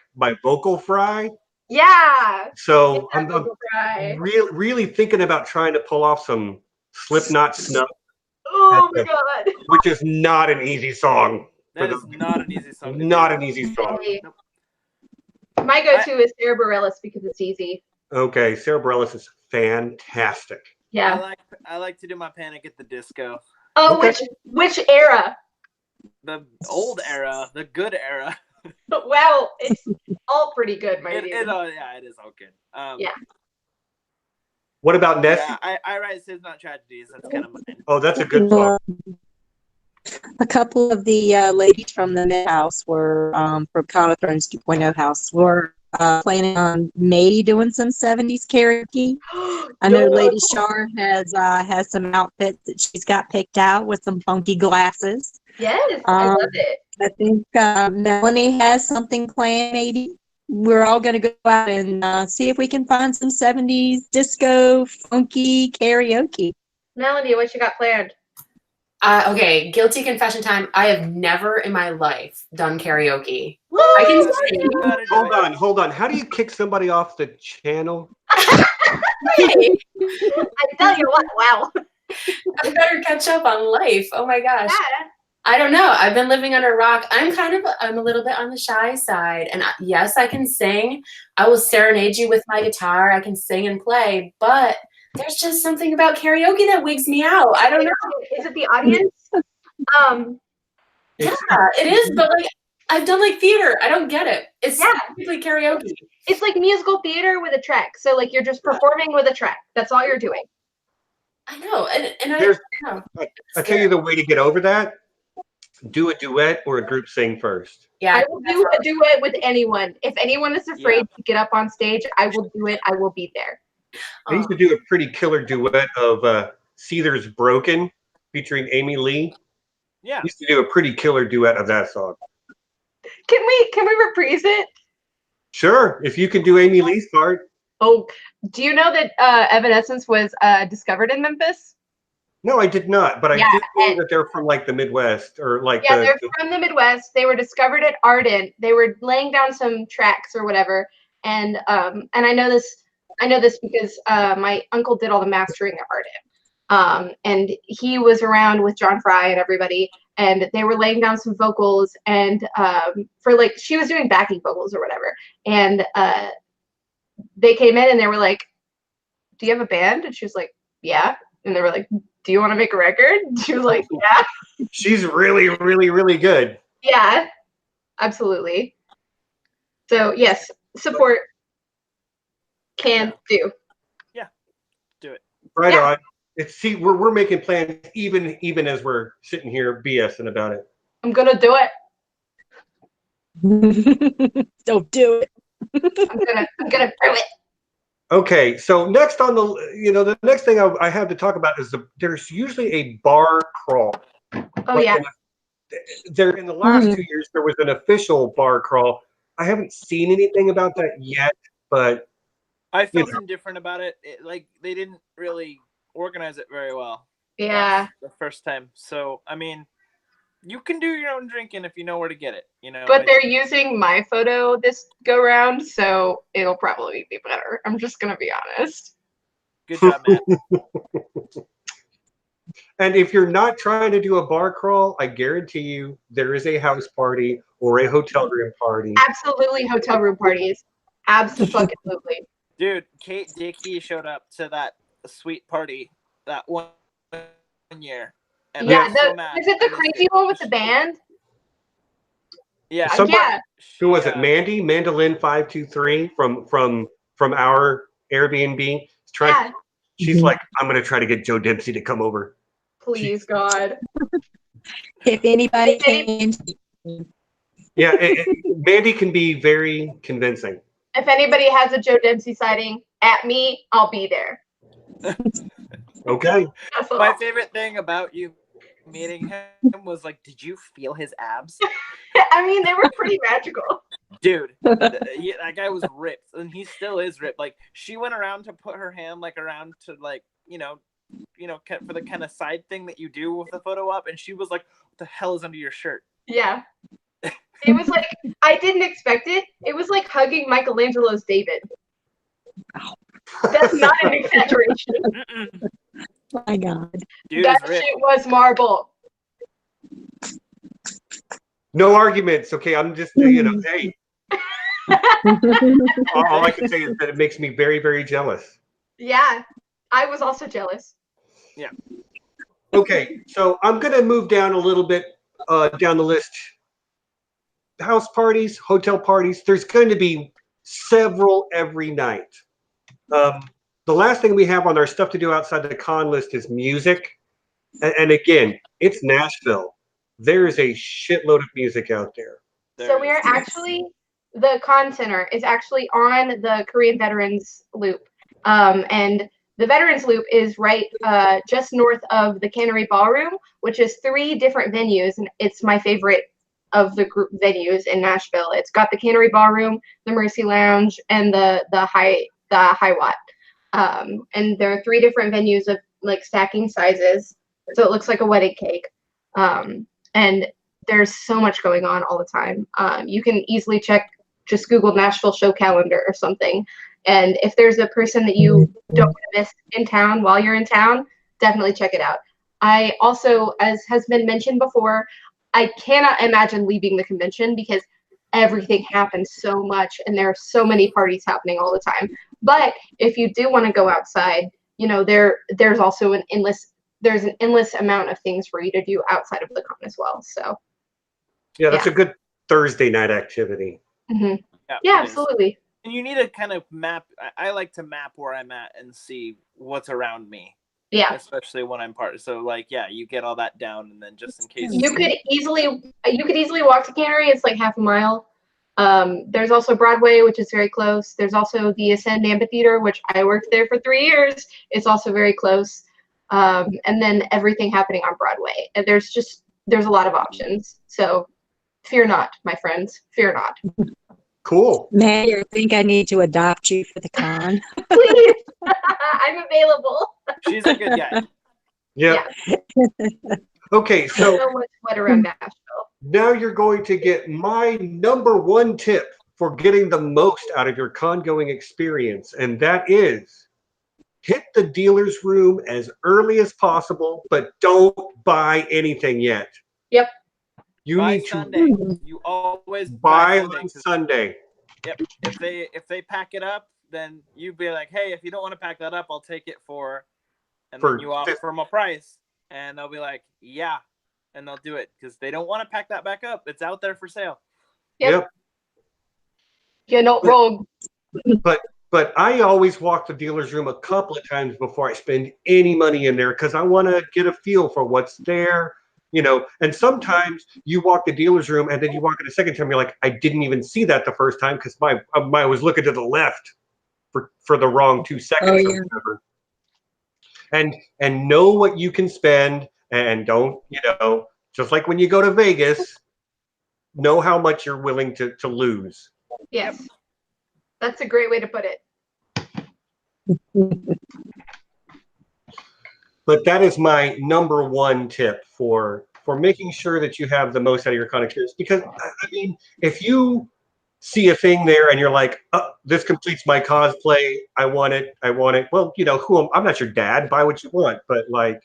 vocal fry. Yeah. So That I'm vocal fry. really thinking about trying to pull off some Slipknot Snuff, Oh my god. which is not an easy song. That is not an easy song to Not do. an easy song. Hey, Nope. my go-to is Sarah Bareilles because it's easy. Okay, Sarah Bareilles is fantastic. Yeah. I like to do my Panic at the Disco. Oh, Okay. which era? The old era, the good era. Well, it's all pretty good, my dude. It is all good. Yeah. What about Nessie? Yeah, I write Sins Not Tragedies. That's kind of mine. Oh, that's a good song. A couple of the ladies from the Met House were from Game of Thrones 2.0 House were planning on maybe doing some 70s karaoke. I know Lady Shar has some outfits that she's got picked out with some funky glasses. Yes, I love it. I think Melanie has something planned. Maybe we're all going to go out and see if we can find some 70s disco funky karaoke. Melanie, what you got planned? Okay, guilty confession time. I have never in my life done karaoke. I can sing. You gotta do it. Hold on. How do you kick somebody off the channel? I tell you what, wow. I better catch up on life. Oh my gosh. Yeah. I don't know. I've been living under a rock. I'm a little bit on the shy side. And yes, I can sing. I will serenade you with my guitar. I can sing and play, but there's just something about karaoke that wigs me out. I don't know. Is it the audience? Yeah, it is, but like I've done like theater. I don't get it. It's Yeah. basically karaoke. It's like musical theater with a track. So like you're just performing with a track. That's all you're doing. I know. And I There's- know. I tell you the way to get over that. Do a duet or a group sing first. Yeah. I will do a duet with anyone. If anyone is afraid to get up on stage, I will do it. I will be there. I used to do a pretty killer duet of Seether's Broken featuring Amy Lee. Yeah. Used to do a pretty killer duet of that song. Can we reprise it? Sure, if you can do Amy Lee's part. Oh, do you know that Evanescence was discovered in Memphis? No, I did not, but I Yeah, did know and- that they're from like the Midwest or like Yeah, they're from the Midwest. They were discovered at Ardent. They were laying down some tracks or whatever, and I know this because my uncle did all the mastering at Ardent, and he was around with John Fry and everybody, and they were laying down some vocals, and for like she was doing backing vocals or whatever, and they came in and they were like, "Do you have a band?" And she was like, "Yeah," and they were like, "Do you want to make a record?" She was like, "Yeah." She's really, really, really good. Yeah. Absolutely. So yes, support. Can do. Yeah, do it. Right Yeah. on. See, we're making plans even as we're sitting here BSing about it. I'm gonna do it. Don't do it. I'm gonna prove it. Okay, so next on the next thing I have to talk about is there's usually a bar crawl. Oh yeah. In the last 2 years there was an official bar crawl. I haven't seen anything about that yet, but I felt indifferent about it. Like they didn't really organize it very well. Yeah. The first time. So I mean, you can do your own drinking if you know where to get it. But they're using my photo this go round, so it'll probably be better. I'm just gonna be honest. Good job, Matt. And if you're not trying to do a bar crawl, I guarantee you there is a house party or a hotel room party. Absolutely, hotel room parties. Absolutely. Dude, Kate Dickey showed up to that sweet party that one year. And Yeah, I was so mad. is it the crazy one with the band? Yeah. Yeah. Who was it? Mandy, Mandolin 523 from our Airbnb. She's like, I'm gonna try to get Joe Dempsey to come over. Please, God. If anybody can. Yeah, Mandy can be very convincing. If anybody has a Joe Dempsey sighting at me, I'll be there. Okay. My favorite thing about you meeting him was like, did you feel his abs? I mean, they were pretty magical. Dude, that guy was ripped, and he still is ripped. Like, she went around to put her hand like around to like, for the kind of side thing that you do with the photo op, and she was like, what the hell is under your shirt? Yeah. It was like, I didn't expect it. It was like hugging Michelangelo's David. That's not an exaggeration. Oh my God. Dude, that shit was marble. No arguments. Okay, I'm just hey. All I can say is that it makes me very, very jealous. Yeah, I was also jealous. Yeah. Okay, so I'm gonna move down a little bit down the list. House parties, hotel parties. There's going to be several every night. The last thing we have on our stuff to do outside the con list is music. And again, it's Nashville. There is a shitload of music out there. So we are actually, the con center is actually on the Korean Veterans Loop. And the Veterans Loop is right just north of the Cannery Ballroom, which is 3 different venues. And it's my favorite of the group venues in Nashville. It's got the Cannery Ballroom, the Mercy Lounge, and the High Watt. And there are 3 different venues of like stacking sizes, so it looks like a wedding cake. And there's so much going on all the time. You can easily check, just Google Nashville show calendar or something. And if there's a person that you don't want to miss in town while you're in town, definitely check it out. I also, as has been mentioned before, I cannot imagine leaving the convention because everything happens so much and there are so many parties happening all the time. But if you do want to go outside, there's also an endless amount of things for you to do outside of the con as well. So yeah, that's a good Thursday night activity. Mm-hmm. Yeah, absolutely. And you need to kind of map. I like to map where I'm at and see what's around me. Yeah, especially when I'm part. So you get all that down, and then just in case you could easily walk to Cannery. It's like half a mile. There's also Broadway, which is very close. There's also the Ascend Amphitheater, which I worked there for 3 years. It's also very close. And then everything happening on Broadway. And there's a lot of options. So fear not, my friends. Fear not. Cool. Maddie, I think I need to adopt you for the con. Please. I'm available. She's a good guy. Yeah. Okay, so so much sweat around Nashville. Now you're going to get my #1 tip for getting the most out of your con-going experience, and that is hit the dealer's room as early as possible, but don't buy anything yet. Yep. You buy need Sunday. to You always buy Sunday, on Sunday. Yep. If they pack it up, then you be like, hey, if you don't want to pack that up, I'll take it then you offer them a price, and they'll be like, yeah, and they'll do it because they don't want to pack that back up. It's out there for sale. Yep. You're not wrong. But I always walk the dealer's room a couple of times before I spend any money in there because I want to get a feel for what's there, you know. And sometimes you walk the dealer's room and then you walk it a second time, you're like, I didn't even see that the first time because I was looking to the left for the wrong 2 seconds or whatever. And know what you can spend and don't, you know, just like when you go to Vegas, know how much you're willing to lose. Yes. That's a great way to put it. But that is my number one tip for making sure that you have the most out of your con experience. Because I mean, if you see a thing there and you're like, oh, this completes my cosplay, I want it. Well, you know, I'm not your dad. Buy what you want, but like,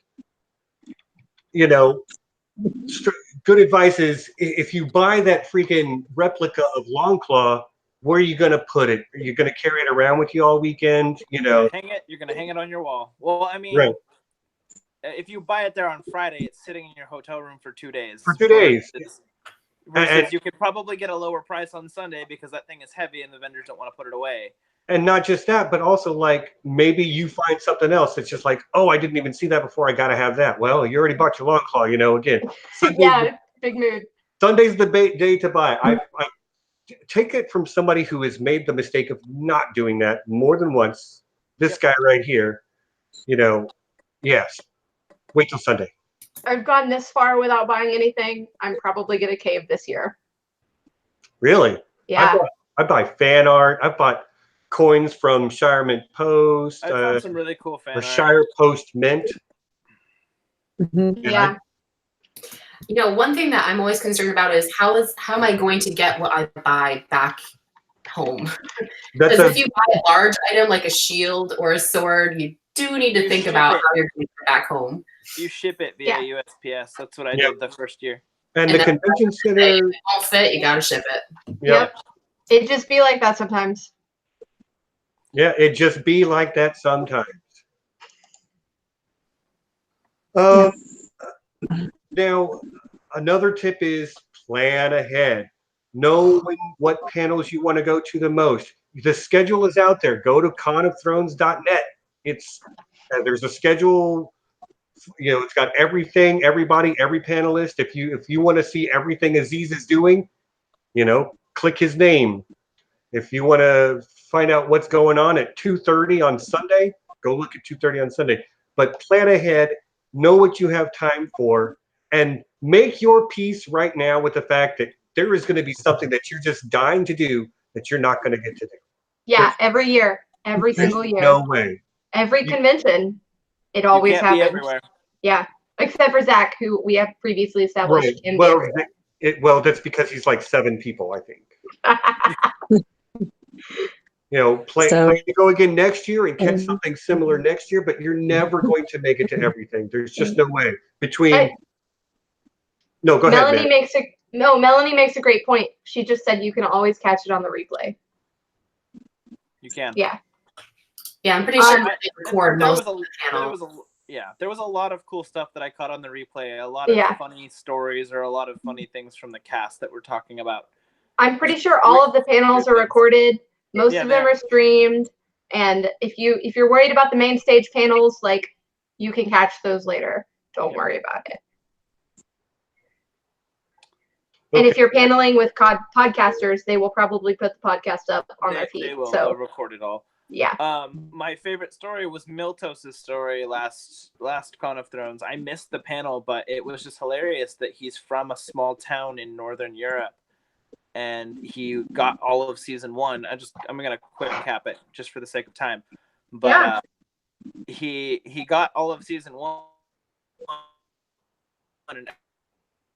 you know, good advice is if you buy that freaking replica of Longclaw, where are you going to put it? Are you going to carry it around with you all weekend? You know, you're going to hang it on your wall. Well, I mean, right. If you buy it there on Friday, it's sitting in your hotel room for 2 days. For 2 days. Versus you could probably get a lower price on Sunday because that thing is heavy and the vendors don't want to put it away. And not just that, but also like maybe you find something else that's just like, oh, I didn't even see that before. I got to have that. Well, you already bought your Longclaw, you know, again. Yeah, big mood. Sunday's the day to buy. I take it from somebody who has made the mistake of not doing that more than once. This guy right here, you know, yes. Wait till Sunday. I've gone this far without buying anything. I'm probably going to cave this year. Really? Yeah. I buy fan art. I've bought coins from Shire Mint Post. I found some really cool fan art. Shire Post Mint. Yeah. You know, one thing that I'm always concerned about is how am I going to get what I buy back home? Because if you buy a large item like a shield or a sword, you do need to think about how you're going to get it back home. You ship it via USPS. That's what I did the first year. And the convention center. If it won't fit, you got to ship it. Yep. It just be like that sometimes. Yeah, it just be like that sometimes. Now, another tip is plan ahead. Know what panels you want to go to the most. The schedule is out there. Go to conofthrones.net. There's a schedule. You know, it's got everything, everybody, every panelist. If you want to see everything Aziz is doing, you know, click his name. If you want to find out what's going on at 2:30 on Sunday, go look at 2:30 on Sunday. But plan ahead, know what you have time for, and make your peace right now with the fact that there is going to be something that you're just dying to do that you're not going to get to do. Yeah, every year, every single year. No way. Every convention, it always happens. Everywhere. Yeah, except for Zach, who we have previously established. Right. Well, that's because he's like 7 people, I think. You know, plan to go again next year and catch something similar next year, but you're never going to make it to everything. There's just no way. No, go ahead. Melanie makes a great point. She just said you can always catch it on the replay. You can. Yeah. Yeah, I'm pretty sure they record most of the panels. There was a lot of cool stuff that I caught on the replay. A lot of funny stories or a lot of funny things from the cast that we're talking about. I'm pretty sure all of the panels are recorded. Most of them are streamed. And if you're worried about the main stage panels, like, you can catch those later. Don't worry about it. And if you're paneling with podcasters, they will probably put the podcast up on their feed. They'll record it all. Yeah. My favorite story was Miltos' story last Con of Thrones. I missed the panel, but it was just hilarious that he's from a small town in Northern Europe, and he got all of season 1. I'm gonna quick cap it just for the sake of time, but he got all of season 1, and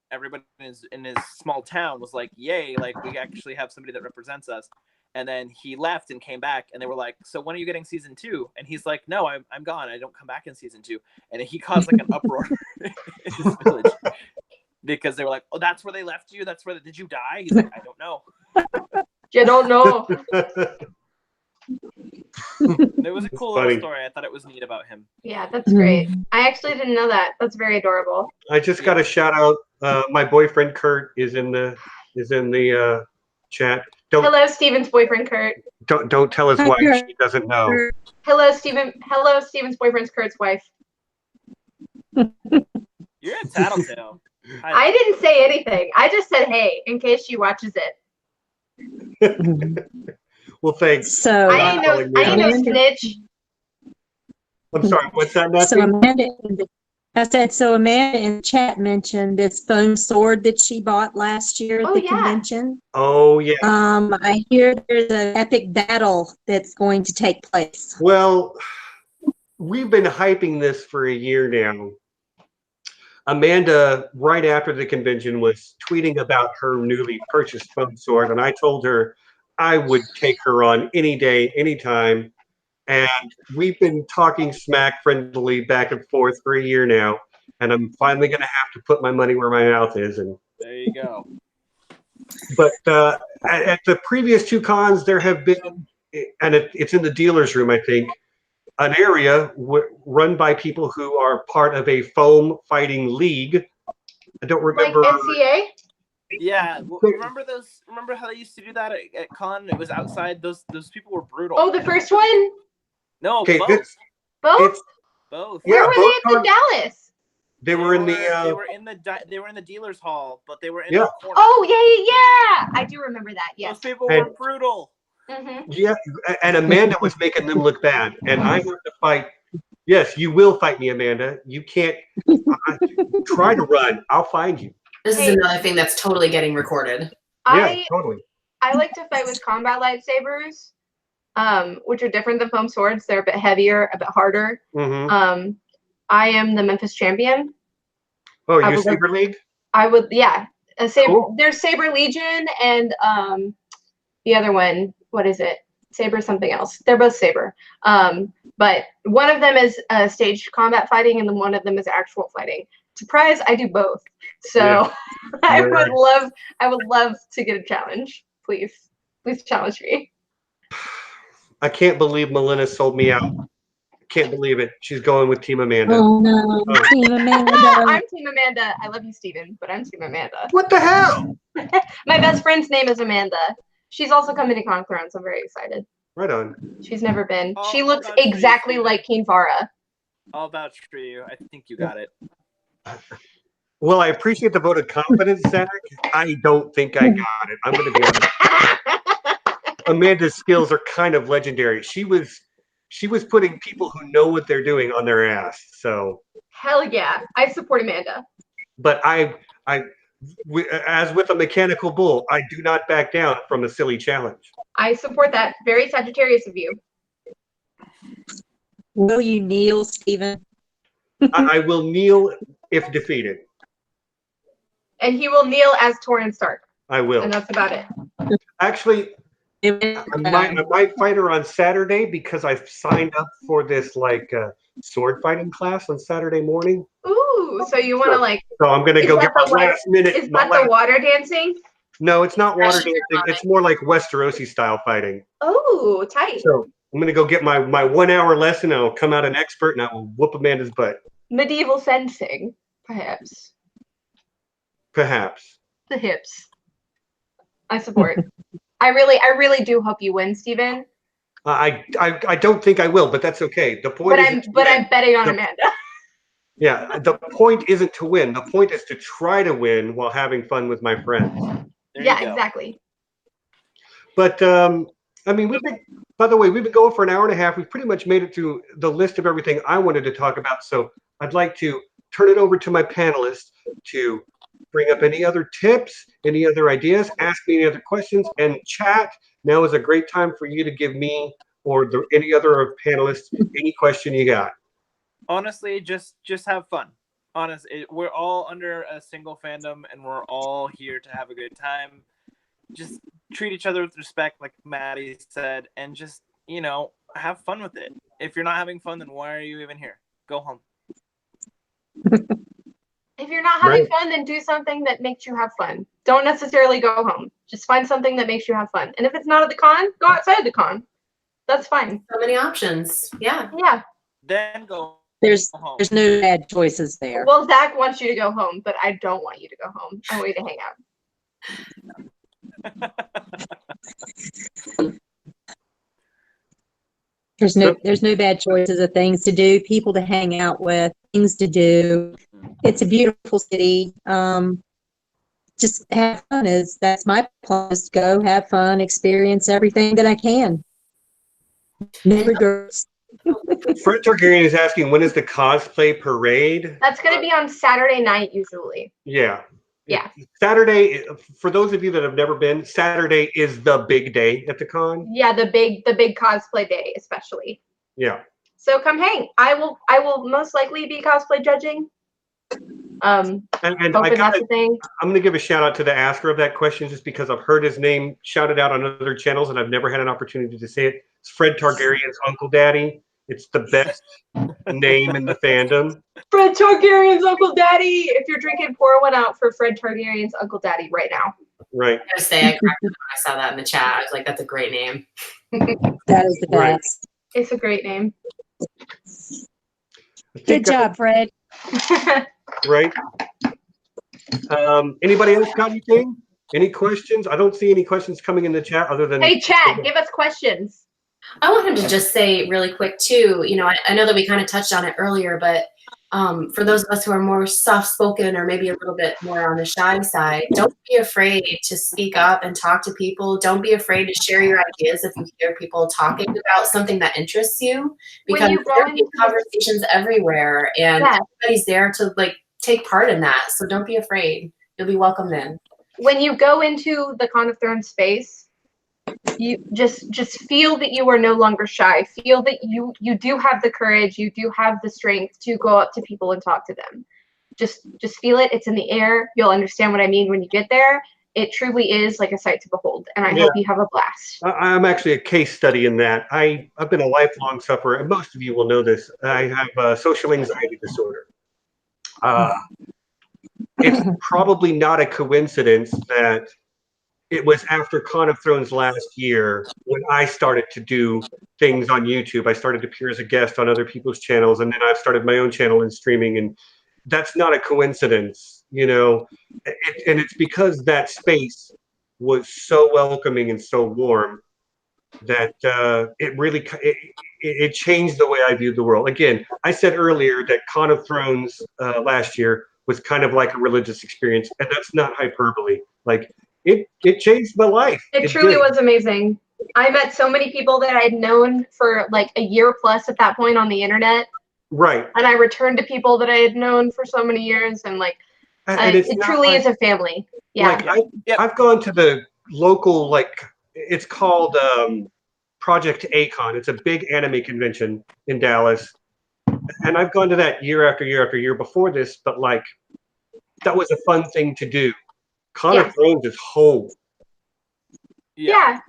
everybody in his small town was like, "Yay! Like, we actually have somebody that represents us." And then he left and came back, and they were like, "So when are you getting season 2?" And he's like, "No, I'm gone. I don't come back in season 2." And he caused like an uproar in his village because they were like, "Oh, that's where they left you? That's where did you die?" He's like, "I don't know." You don't know. It was a cool little story. I thought it was neat about him. Yeah, that's great. I actually didn't know that. That's very adorable. I just got a shout out. My boyfriend Kurt is in the chat. Don't Hello, Steven's boyfriend, Kurt. don't tell his Hi, wife. Kurt. She doesn't know. Hello, Steven. Hello, Steven's boyfriend's Kurt's wife. You're a tattletale. I didn't say anything. I just said hey in case she watches it. Well, thanks. So, I ain't no snitch. I'm sorry. What's that, Nessie? so Amanda, I said, so Amanda in the chat mentioned this foam sword that she bought last year at Oh, the yeah. convention. Oh yeah. I hear there's an epic battle that's going to take place. Well, we've been hyping this for a year now. Amanda, right after the convention, was tweeting about her newly purchased foam sword, and I told her I would take her on any day, anytime. And we've been talking smack friendly back and forth for a year now, and I'm finally going to have to put my money where my mouth is. And There you go. but at the previous two cons, there have been, and it's in the dealer's room, I think, an area run by people who are part of a foam fighting league. I don't Like remember. NCA? Yeah, remember those? Remember how they used to do that at con? It was outside. Those people were brutal. Oh, the first one? No, Okay, both. Both? Both. Yeah, Where were both they at the Dallas? They were in They the. were in the dealer's hall, but they were in Yeah. the corner. Oh, yeah. I do remember that. Yes. Those people And- were brutal. Mm-hmm. Yeah, and Amanda was making them look bad, and I have to fight. Yes, you will fight me, Amanda. You can't try to run. I'll find you. This Hey. is another thing that's totally getting recorded. Yeah, totally. I like to fight with combat lightsabers, which are different than foam swords. They're a bit heavier, a bit harder. Mm-hmm. I am the Memphis champion. Oh, I you're would like- Saber League? A saber. Cool. There's Saber Legion and the other one. What is it? Saber something else. They're both Saber. But one of them is staged combat fighting, and then one of them is actual fighting. Surprise! I do both. So Yeah. I Right. would love to get a challenge. Please challenge me. I can't believe Melina sold me out. Can't believe it. She's going with Team Amanda. Oh no, Oh. Team Amanda. I'm Team Amanda. I love you, Steven, but I'm Team Amanda. What the hell? My best friend's name is Amanda. She's also coming to Conference. I'm very excited. Right on. She's never been. Oh, She looks that's exactly crazy. like Keen Farah. I'll vouch for you. I think you got it. Well, I appreciate the vote of confidence, Zach. I don't think I got it. I'm going to be honest. Amanda's skills are kind of legendary. She was putting people who know what they're doing on their ass. So, Hell yeah. I support Amanda. but as with a mechanical bull, I do not back down from a silly challenge. I support that. Very Sagittarius of you. Will you kneel, Stephen? I will kneel if defeated. And he will kneel as Torrin Stark. I will. And that's about it. Actually, I might fight her on Saturday because I've signed up for this sword fighting class on Saturday morning. Ooh, so you want to like? So I'm gonna Is go that get my the like- last minute. Is that the water dancing? No, it's not water Especially dancing. It's more like Westerosi style fighting. Oh, tight. So I'm gonna go get my 1 hour lesson. And I'll come out an expert and I will whoop Amanda's butt. Medieval fencing, perhaps. Perhaps. The hips. I support. I really do hope you win, Steven. I don't think I will, but that's okay. The point But is I'm betting on Amanda. yeah, the point isn't to win. The point is to try to win while having fun with my friends. There Yeah, you go. exactly. But I mean, by the way, we've been going for an hour and a half. We've pretty much made it through the list of everything I wanted to talk about. So I'd like to turn it over to my panelists to bring up any other tips, any other ideas, ask me any other questions, and chat. Now is a great time for you to give me or any other panelists any question you got. Honestly, just have fun. Honestly, we're all under a single fandom, and we're all here to have a good time. Just treat each other with respect, like Maddie said, and just have fun with it. If you're not having fun, then why are you even here? Go home. If you're not having Right. fun, then do something that makes you have fun. Don't necessarily go home. Just find something that makes you have fun. And if it's not at the con, go outside the con. That's fine. So many options. Yeah. Yeah. Then go There's home. no bad choices there. Well, Zach wants you to go home, but I don't want you to go home. I want you to hang out. There's no bad choices of things to do, people to hang out with, things to do. It's a beautiful city. Just have fun that's my plan, is to go have fun, experience everything that I can. No regrets. Fred Targaryen is asking, when is the cosplay parade? That's going to be on Saturday night usually. Yeah. Yeah. Saturday, for those of you that have never been, Saturday is the big day at the con. Yeah, the big cosplay day, especially. Yeah. So come hang. I will most likely be cosplay judging. And that's the thing. I'm going to give a shout out to the asker of that question, just because I've heard his name shouted out on other channels and I've never had an opportunity to say it. It's Fred Targaryen's Uncle Daddy. It's the best name in the fandom. Fred Targaryen's Uncle Daddy. If you're drinking, pour one out for Fred Targaryen's Uncle Daddy right now. Right. I gotta say, I cracked up when I saw that in the chat. I was like, that's a great name. That is the best. It's a great name. Good job, Fred. Right. Anybody else got anything? Any questions? I don't see any questions coming in the chat other than. Hey, chat, give us questions. I wanted to just say really quick too, I know that we kind of touched on it earlier, but for those of us who are more soft-spoken or maybe a little bit more on the shy side, don't be afraid to speak up and talk to people. Don't be afraid to share your ideas if you hear people talking about something that interests you, because there are conversations everywhere and everybody's there to take part in that. So don't be afraid. You'll be welcomed in. When you go into the Con of Thrones space, you just feel that you are no longer shy. Feel that you do have the courage, you do have the strength to go up to people and talk to them. Just feel it. It's in the air. You'll understand what I mean when you get there. It truly is like a sight to behold, and I hope you have a blast. I'm actually a case study in that. I've been a lifelong sufferer, and most of you will know this. I have a social anxiety disorder. It's probably not a coincidence that it was after Con of Thrones last year when I started to do things on YouTube. I started to appear as a guest on other people's channels, and then I've started my own channel and streaming, and that's not a coincidence, and it's because that space was so welcoming and so warm that it really it changed the way I viewed the world. Again, I said earlier that Con of Thrones last year was kind of like a religious experience, and that's not hyperbole. It changed my life. It truly was amazing. I met so many people that I'd known for a year plus at that point on the internet. Right. And I returned to people that I had known for so many years, and it truly is a family. Yeah. I've gone to the local, it's called Project Acon. It's a big anime convention in Dallas. And I've gone to that year after year after year before this, but that was a fun thing to do. Con of Thrones is home. Yeah.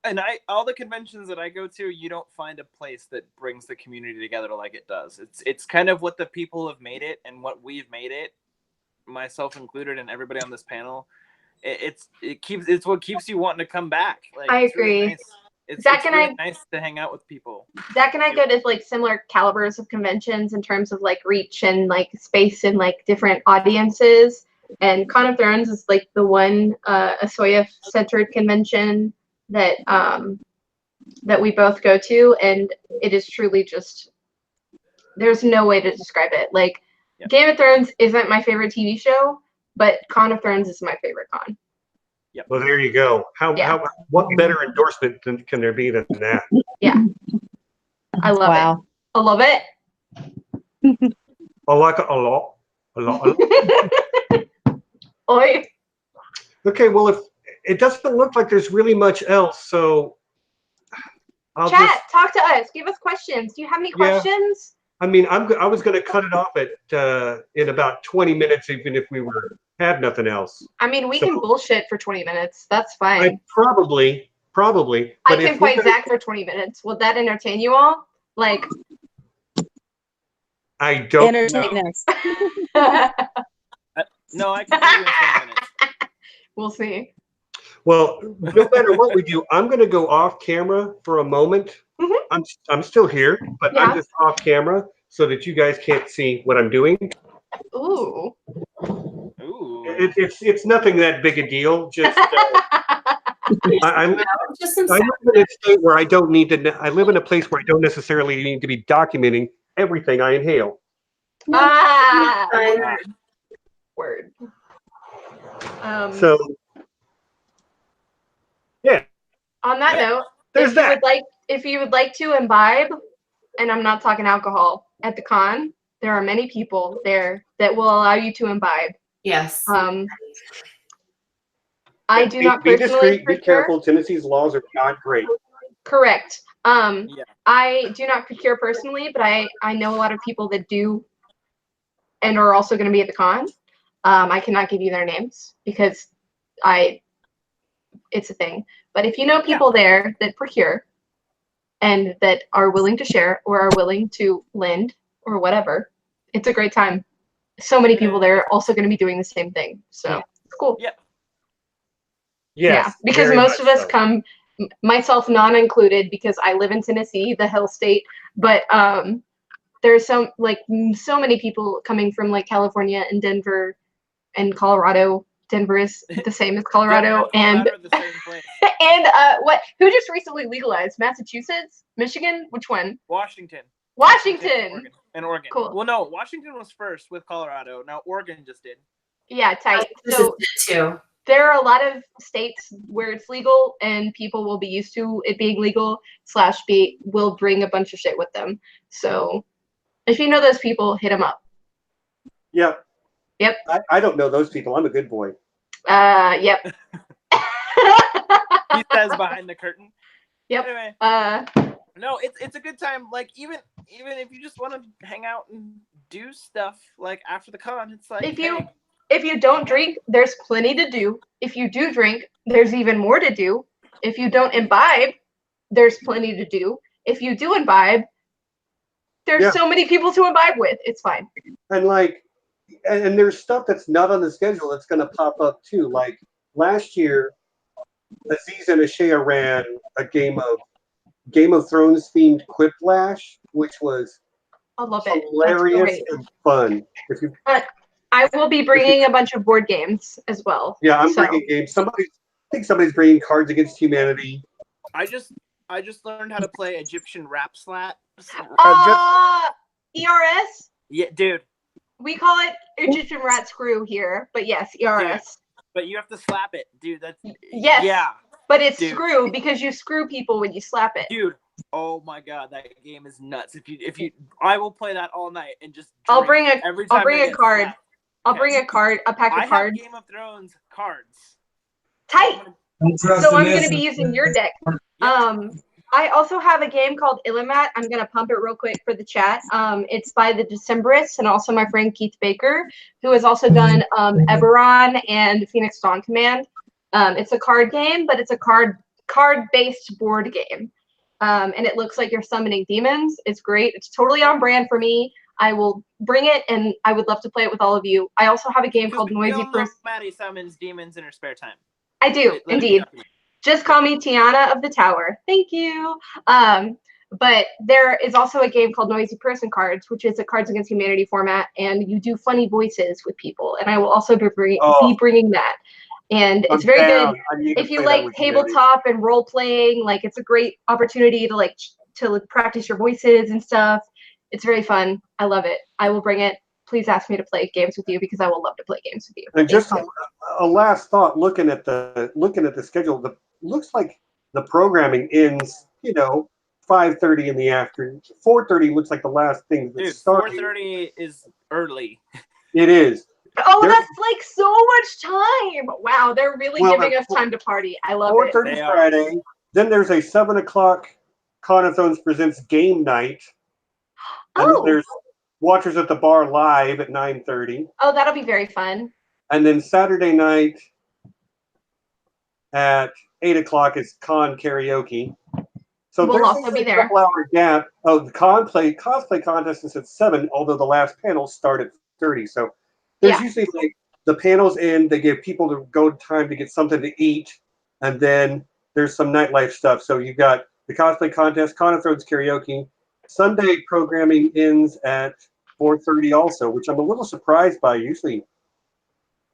And all the conventions that I go to, you don't find a place that brings the community together like it does. It's kind of what the people have made it and what we've made it, myself included and everybody on this panel. It's what keeps you wanting to come back. I agree. Really nice. It's really nice to hang out with people. Zach and I go to similar calibers of conventions in terms of reach and space and different audiences. And Con of Thrones is the one Asoya-centered convention that that we both go to, and it is truly just, there's no way to describe it. Game of Thrones isn't my favorite TV show, but Con of Thrones is my favorite con. Yep. Well, there you go. What better endorsement can there be than that? Yeah, I love it. I love it. I like it a lot. A lot. Oi. Okay, well, if it doesn't look like there's really much else, so Chat, talk to us. Give us questions. Do you have any questions? I mean, I was going to cut it off at in about 20 minutes, even if we had nothing else. I mean, we can bullshit for 20 minutes. That's fine. Probably. I can fight Zach for 20 minutes. Will that entertain you all? I don't entertain us. No, I can do it in 20 minutes. We'll see. Well, no matter what we do, I'm going to go off camera for a moment. Mm-hmm. I'm still here, but I'm just off camera so that you guys can't see what I'm doing. Ooh. It's nothing that big a deal. Just I Just some live in a state where I don't need to. I live in a place where I don't necessarily need to be documenting everything I inhale. Ah, fine. word. So, yeah, On that note, there's that. if you would like to imbibe, and I'm not talking alcohol, at the con, there are many people there that will allow you to imbibe. Yes. I do not Be personally discreet. Be careful. Tennessee's laws are not great. Correct. Yeah. I do not procure personally, but I know a lot of people that do and are also going to be at the con. I cannot give you their names because it's a thing. But if you know people there that procure and that are willing to share or are willing to lend or whatever, it's a great time. So many people there are also going to be doing the same thing. So it's cool. Yeah. Yes, because very most of much us so. come, myself non included, because I live in Tennessee, the hill state. But there's so many people coming from like California and Denver and Colorado. Denver is the same as Colorado, Denver and Colorado are the same place. and who just recently legalized? Massachusetts, Michigan, which one? Washington. Washington. And Oregon. Cool. Well, no, Washington was first with Colorado. Now Oregon just did. Yeah, tight. This So is it too. there are a lot of states where it's legal and people will be used to it being legal / will bring a bunch of shit with them. So if you know those people, hit them up. Yep. Yep. I don't know those people. I'm a good boy. Yep. He says behind the curtain. Yep. Anyway. No, it's a good time. Like even if you just want to hang out and do stuff like after the con, it's like if you don't drink, there's plenty to do. If you do drink, there's even more to do. If you don't imbibe, there's plenty to do. If you do imbibe, there's so many people to imbibe with. It's fine. And there's stuff that's not on the schedule that's going to pop up too. Like last year, Aziz and Ashea ran a Game of Thrones themed Quiplash, which was hilarious and fun. I will be bringing a bunch of board games as well. Yeah, I'm bringing games. I think somebody's bringing Cards Against Humanity. I just learned how to play Egyptian rap slat. ERS? Yeah, dude. We call it Egyptian rat screw here, but yes, ERS. Dude, but you have to slap it, dude. That's yeah. But it's screw because you screw people when you slap it. Dude, oh my god, that game is nuts. If you I will play that all night and just I'll bring a card. Slapped. I'll bring a pack of cards. I have Game of Thrones cards. Tight. So I'm going to be using your deck. I also have a game called Illimat. I'm going to pump it real quick for the chat. It's by the Decemberists and also my friend Keith Baker, who has also done Eberron and Phoenix Dawn Command. It's a card game, but it's a card-based board game. And it looks like you're summoning demons. It's great. It's totally on brand for me. I will bring it, and I would love to play it with all of you. I also have a game called Noisy Person. Maddie summons demons in her spare time. I do, indeed. Just call me Tiana of the Tower. Thank you. But there is also a game called Noisy Person Cards, which is a Cards Against Humanity format, and you do funny voices with people. And I will also be bringing that. And it's very good if you like tabletop and role playing. Like, it's a great opportunity to practice your voices and stuff. It's very fun. I love it. I will bring it. Please ask me to play games with you because I will love to play games with you. And just a last thought, looking at the schedule, looks like the programming ends, 5:30 in the afternoon. 4:30 looks like the last thing that starts. 4:30 is early. It is. Oh, that's like so much time. Wow, they're really giving us time to party. I love it. 4:30 Friday. Then there's a 7:00 Con of Thrones presents game night. And there's Watchers at the Bar live at 9:30. Oh, that'll be very fun. And then Saturday night at 8:00 is con karaoke. So we'll also be there. A couple-hour gap. Oh, the cosplay contest is at 7, although the last panels start at 30. So there's usually the panels end. They give people to go time to get something to eat, and then there's some nightlife stuff. So you've got the cosplay contest, Con of Thrones karaoke. Sunday programming ends at 4:30 also, which I'm a little surprised by usually.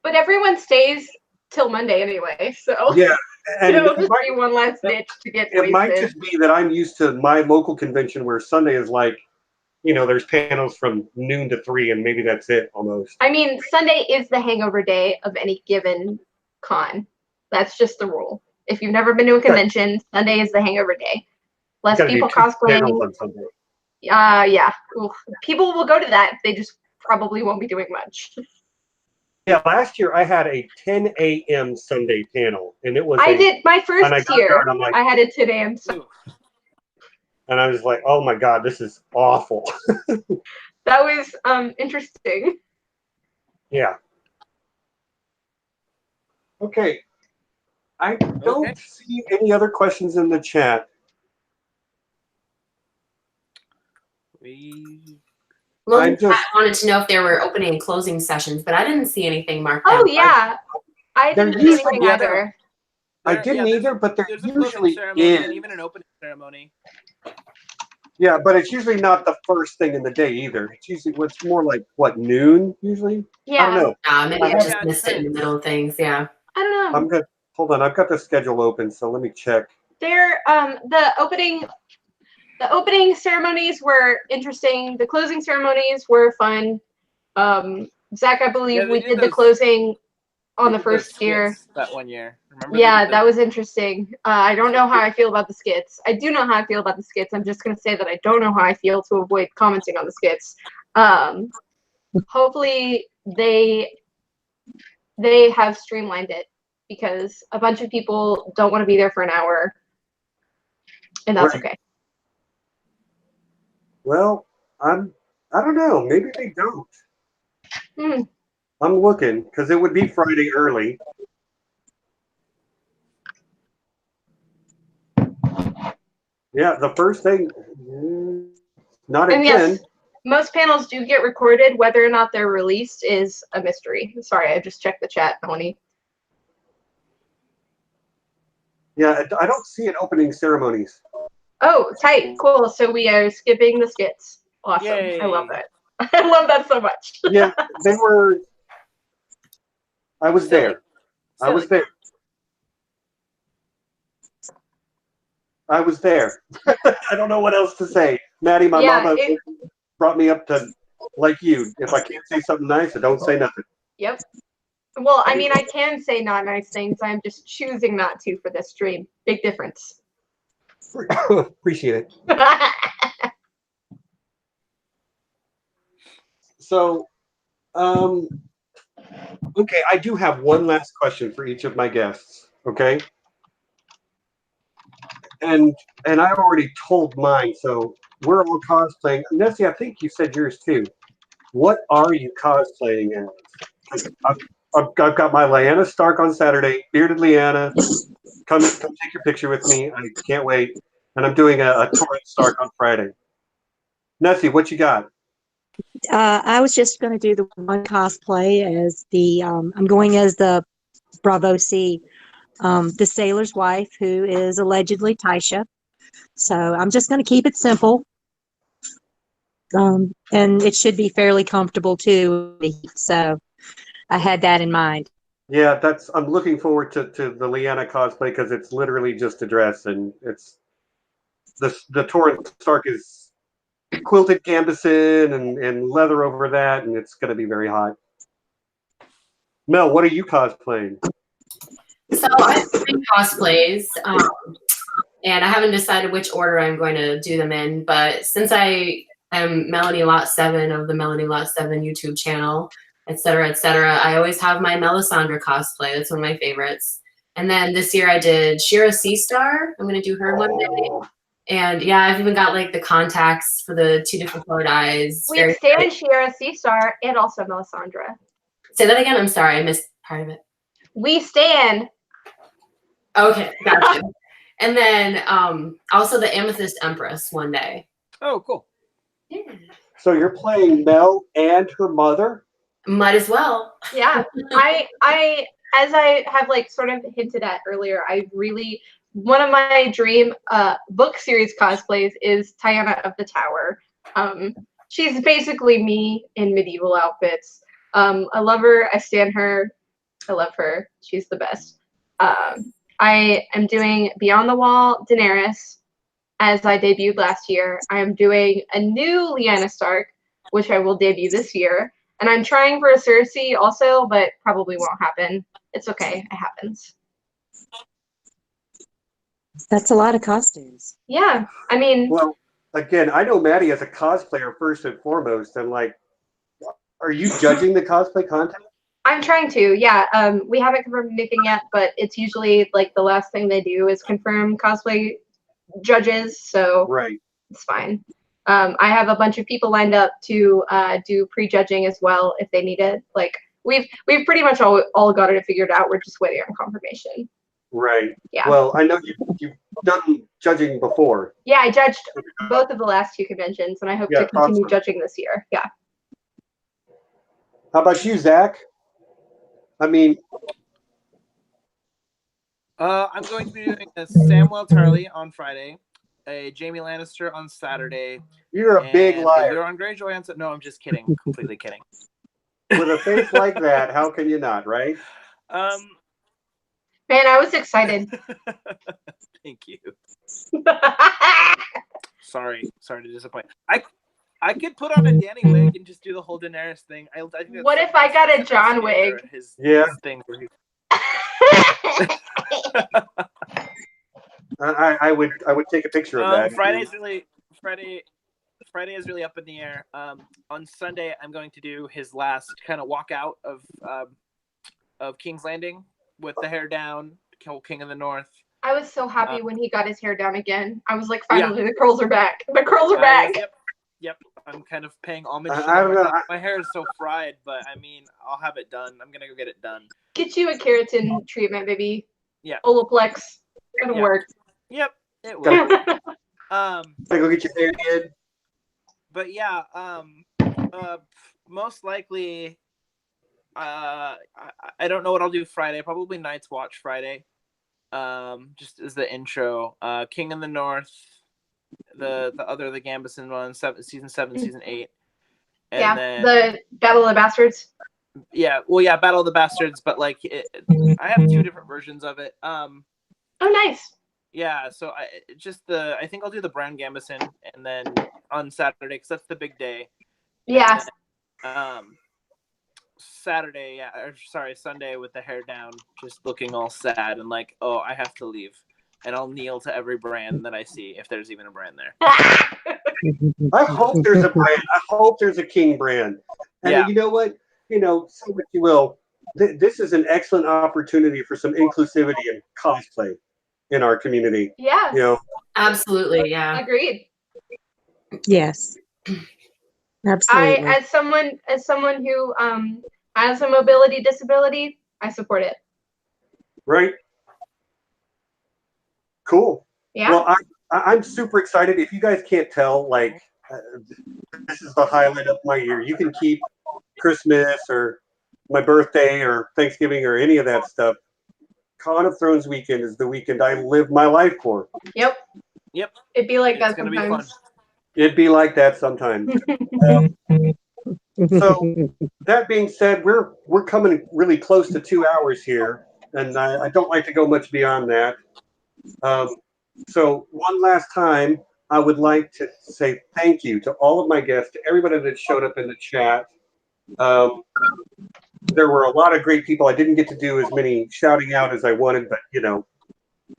But everyone stays till Monday anyway, so. Yeah, And It'll it just might, be one last ditch to get it might wasted. just be that I'm used to my local convention where Sunday is like, there's panels from noon to 3, and maybe that's it almost. I mean, Sunday is the hangover day of any given con. That's just the rule. If you've never been to a convention, Sunday is the hangover day. Less Gotta do people 2 panels cosplaying. on Sunday. Yeah. Oof. People will go to that. They just probably won't be doing much. Yeah, last year I had a 10 a.m. Sunday panel, and it was I did my first and I got year. there and I'm like, I had a 10 a.m. and I was like, oh my God, this is awful. That was interesting. Yeah. Okay. I don't see any other questions in the chat. Well, I I just- wanted to know if there were opening and closing sessions, but I didn't see anything marked Oh down. yeah, I didn't see anything Yeah, either. I didn't either, but there There's a closing usually ceremony and is. even an opening ceremony. Yeah, but it's usually not the first thing in the day either. It's usually what's more like noon usually. Yeah. I don't know. Maybe I Yeah, just it missed it in the middle of things. Yeah. I don't know. I'm good. Hold on, I've got the schedule open, so let me check. There, the opening ceremonies were interesting. The closing ceremonies were fun. Zach, I believe we did the closing on the first year. That one year. Remember? Yeah, that was interesting. I don't know how I feel about the skits. I do know how I feel about the skits. I'm just going to say that I don't know how I feel to avoid commenting on the skits. Hopefully they have streamlined it, because a bunch of people don't want to be there for an hour, and that's Right. okay. Well, I don't know. Maybe they don't. Hmm. I'm looking because it would be Friday early. Yeah, the first thing, not at And 10. yes, most panels do get recorded. Whether or not they're released is a mystery. Sorry, I just checked the chat, Melanie. Yeah, I don't see it opening ceremonies. Oh, tight. Cool. So we are skipping the skits. Awesome. Yay. I love that. I love that so much. Yeah, they were. I was there. I was there. I was there. I don't know what else to say. Maddie, my mama brought me up to like you. If I can't say something nice, I don't say nothing. Yep. Well, I mean, I can say not nice things. I'm just choosing not to for this stream. Big difference. Appreciate it. So, okay, I do have one last question for each of my guests. Okay. And I've already told mine, so we're all cosplaying. Nessie, I think you said yours too. What are you cosplaying as? I've got my Lyanna Stark on Saturday, bearded Lyanna. Come take your picture with me. I can't wait. And I'm doing a Torrent Stark on Friday. Nessie, what you got? I was just going to do the one cosplay as I'm going as the Bravo C, the sailor's wife, who is allegedly Taisha. So I'm just going to keep it simple. And it should be fairly comfortable too. So I had that in mind. Yeah, I'm looking forward to the Lyanna cosplay because it's literally just a dress, and it's the Torrent Stark is quilted gambeson and leather over that, and it's going to be very hot. Mel, what are you cosplaying? So I have 3 cosplays, and I haven't decided which order I'm going to do them in. But since I am Melanie Lot 7 of the Melanie Lot 7 YouTube channel, etc., I always have my Melisandre cosplay. That's one of my favorites. And then this year I did Shira Seastar. I'm going to do her one day. And yeah, I've even got like the contacts for the 2 different colored eyes. We stand Shira Seastar and also Melisandre. Say that again. I'm sorry, I missed part of it. We stand. Okay, gotcha. And then also the Amethyst Empress one day. Oh, cool. Yeah. So you're playing Mel and her mother? Might as well. Yeah, I as I have like sort of hinted at earlier, one of my dream book series cosplays is Tiana of the Tower. She's basically me in medieval outfits. I love her. I stan her. I love her. She's the best. I am doing Beyond the Wall Daenerys, as I debuted last year. I am doing a new Lyanna Stark, which I will debut this year. And I'm trying for a Cersei also, but probably won't happen. It's okay. It happens. That's a lot of costumes. Yeah. I mean, Well, again, I know Maddie as a cosplayer first and foremost, and like, are you judging the cosplay content? I'm trying to. Yeah. We haven't confirmed anything yet, but it's usually like the last thing they do is confirm cosplay judges. So Right. it's fine. I have a bunch of people lined up to do pre-judging as well if they need it. Like we've pretty much all got it figured out. We're just waiting on confirmation. Right. Yeah. Well, I know you've done judging before. Yeah, I judged both of the last two conventions, and I hope to continue awesome. judging this year. Yeah. How about you, Zach? I mean, I'm going to be doing a Samwell Tarly on Friday, a Jaime Lannister on Saturday. you're a big liar. You're on Greyjoy on Saturday. No, I'm just kidding. Completely kidding. With a face like that, how can you not, right? Man, I was excited. Thank you. Sorry to disappoint. I could put on a Danny wig and just do the whole Daenerys thing. I think what if I got a John wig? His thing where he... I would take a picture of that. Friday is really up in the air. On Sunday, I'm going to do his last kind of walkout of King's Landing with the hair down, King of the North. I was so happy when he got his hair down again. I was like, finally, the curls are back. The curls are back. Yep. I'm kind of paying homage to him. My hair is so fried, but I mean, I'll have it done. I'm gonna go get it done. Get you a keratin treatment, baby. Yeah. Olaplex. It'll work. Yep, it will. Go get your hair did. But yeah, most likely, I don't know what I'll do Friday. Probably Night's Watch Friday. Just as the intro. King in the North, the Gambison one, season 7, season 8. And then, the Battle of the Bastards. Yeah, well, yeah, Battle of the Bastards, but like, I have 2 different versions of it. Oh, nice. Yeah, so I think I'll do the Brown Gambison, and then on Saturday, because that's the big day. Yeah. Saturday, Sunday with the hair down, just looking all sad and like, oh, I have to leave. And I'll kneel to every brand that I see, if there's even a brand there. I hope there's a brand. I hope there's a King brand. And you know what? Say what you will. This is an excellent opportunity for some inclusivity and cosplay in our community. Yeah. Absolutely. Yeah. Agreed. Yes. Absolutely. As someone who has a mobility disability, I support it. Right. Cool. Yeah. Well, I'm super excited. If you guys can't tell, like, this is the highlight of my year. You can keep Christmas or my birthday or Thanksgiving or any of that stuff. Con of Thrones weekend is the weekend I live my life for. Yep. It'd be like that sometimes. Be fun. It'd be like that sometimes. So that being said, we're coming really close to 2 hours here, and I don't like to go much beyond that. So one last time, I would like to say thank you to all of my guests, to everybody that showed up in the chat. There were a lot of great people. I didn't get to do as many shouting out as I wanted, but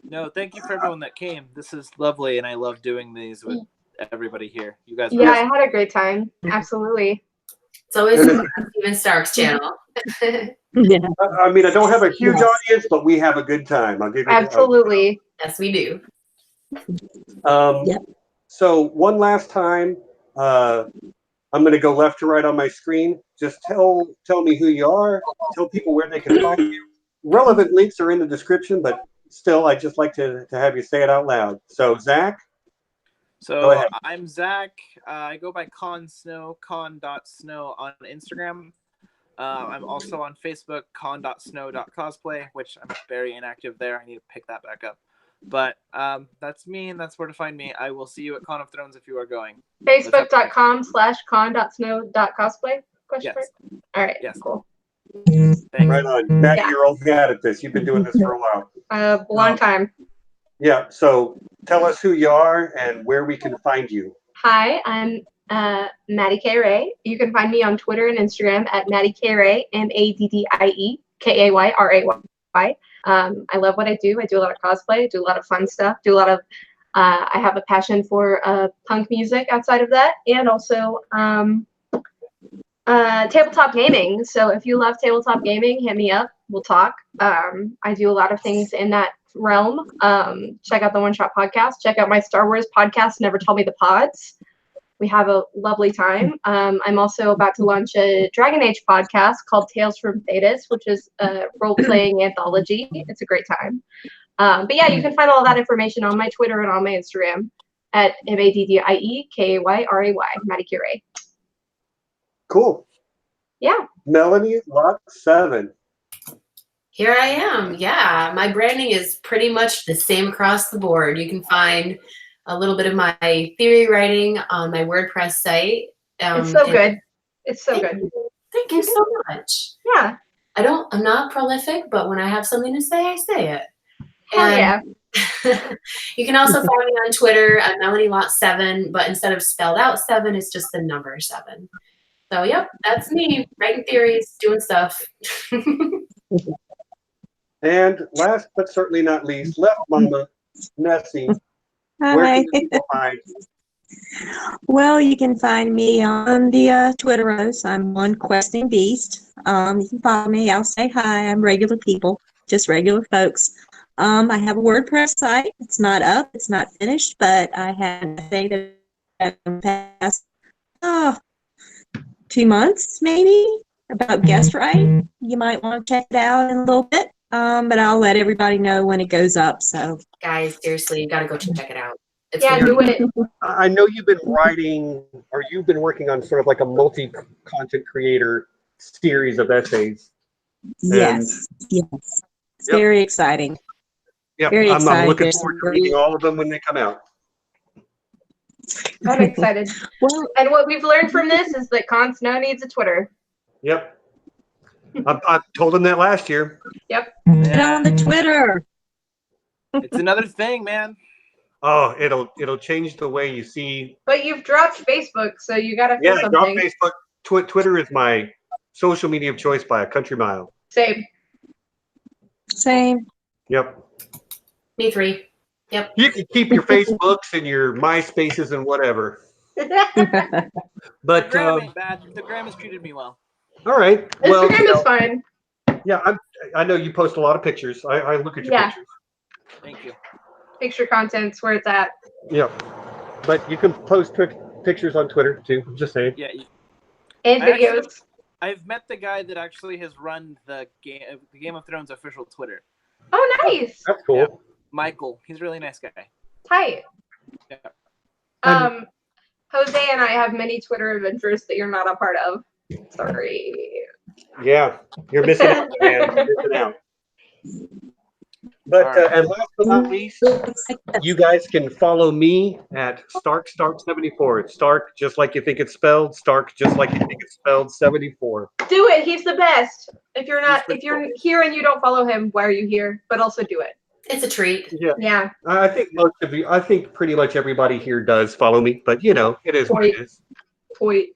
No, thank you for everyone that came. This is lovely, and I love doing these with everybody here. You guys. Yeah, I had a great time. Absolutely. It's always Steven Stark's channel. Yeah. I mean, I don't have a huge audience, but we have a good time. I'll give you absolutely. Yes, we do. So one last time, I'm going to go left to right on my screen. Just tell me who you are. Tell people where they can find you. Relevant links are in the description, but still, I'd just like to have you say it out loud. So, Zach? So, I'm Zach. I go by con.snow on Instagram. I'm also on Facebook, con.snow.cosplay, which I'm very inactive there. I need to pick that back up. But that's me, and that's where to find me. I will see you at Con of Thrones if you are going. Facebook.com/con.snow.cosplay? Yes. All right, yes. Cool. Right on. Maddie, Yeah. you're old at this. You've been doing this for a while. A long time. Yeah. So tell us who you are and where we can find you. Hi, I'm Maddie K. Ray. You can find me on Twitter and Instagram at Maddie K. Ray, MADDIE KAYRAY. I love what I do. I do a lot of cosplay, do a lot of fun stuff, do a lot of I have a passion for punk music outside of that, and also tabletop gaming. So if you love tabletop gaming, hit me up. We'll talk. I do a lot of things in that realm. Check out the One Shot podcast. Check out my Star Wars podcast, Never Tell Me the Pods. We have a lovely time. I'm also about to launch a Dragon Age podcast called Tales from Thedas, which is a role-playing anthology. It's a great time. But yeah, you can find all that information on my Twitter and on my Instagram at MADDIE KAYRAY, Maddie Curie. Cool. Yeah. Melanie, lot 7. Here I am. Yeah, my branding is pretty much the same across the board. You can find a little bit of my theory writing on my WordPress site. It's so good. It's so good. Thank you so much. Yeah. I'm not prolific, but when I have something to say, I say it. Hell yeah. You can also find me on Twitter at MelanieLot7, but instead of spelled out 7, it's just the number 7. So, yep, that's me, writing theories, doing stuff. And last but certainly not least, left mama, Nessie. Where Hi. can people find you? Well, you can find me on the Twitteros. I'm one questing beast. You can follow me. I'll say hi. I'm regular people, just regular folks. I have a WordPress site. It's not up. It's not finished, but I had a thing that past 2 months maybe about guest writing. You might want to check it out in a little bit. But I'll let everybody know when it goes up. So Guys, seriously, you got to go check it out. It's Yeah, do it. I know you've been writing, or you've been working on sort of like a multi-content creator series of essays. yes. It's Yep. very exciting. Yeah, Very I'm excited. looking There's forward to some reading all of them when they come out. I'm excited. Well, And what we've learned from this is that Con Snow needs a Twitter. Yep. I told him that last year. Yep. get on the Twitter. It's another thing, man. Oh, it'll change the way you see. But you've dropped Facebook, so you gotta feel Yeah, drop something. Facebook. Twitter is my social media of choice by a country mile. Same. Same. Yep. Me 3. Yep. You can keep your Facebooks and your MySpaces and whatever. The But gram ain't bad. The gram has treated me well. all right. Well, Instagram is fine. yeah, I know you post a lot of pictures. I look at your Yeah. pictures. Thank you. Picture content's where it's at. Yeah. But you can post pictures on Twitter too. I'm just saying. Yeah, And I actually- videos. I've met the guy that actually has run the Game of Thrones official Twitter. Oh, nice. That's cool. Yeah. Michael, he's a really nice guy. Tight. Yeah. Jose and I have many Twitter adventures that you're not a part of. Sorry. Yeah, you're missing out, man. You're missing out. But and last but not least, you guys can follow me at Stark74. It's Stark just like you think it's spelled. Stark just like you think it's spelled. 74. Do it. He's the best. If you're not, He's if you're here and you don't follow him, why are you here? But also do it. It's a treat. Yeah, Yeah. I think most of you. I think pretty much everybody here does follow me. But you know, it is what it is. Point.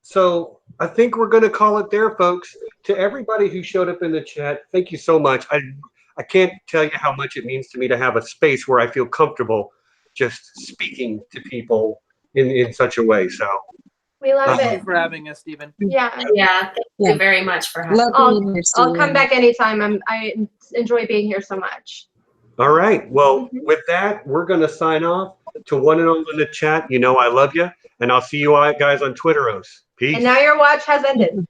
So I think we're going to call it there, folks. To everybody who showed up in the chat, thank you so much. I can't tell you how much it means to me to have a space where I feel comfortable just speaking to people in such a way. So We love Thank you it. for having us, Stephen. Yeah. Yeah, thank you very much for having me. Love being here, I'll come Stephen. back anytime. I enjoy being here so much. all right. Well, with that, we're going to sign off. To one and all in the chat, you know I love you, and I'll see you all guys on Twitteros. Peace. And now your watch has ended.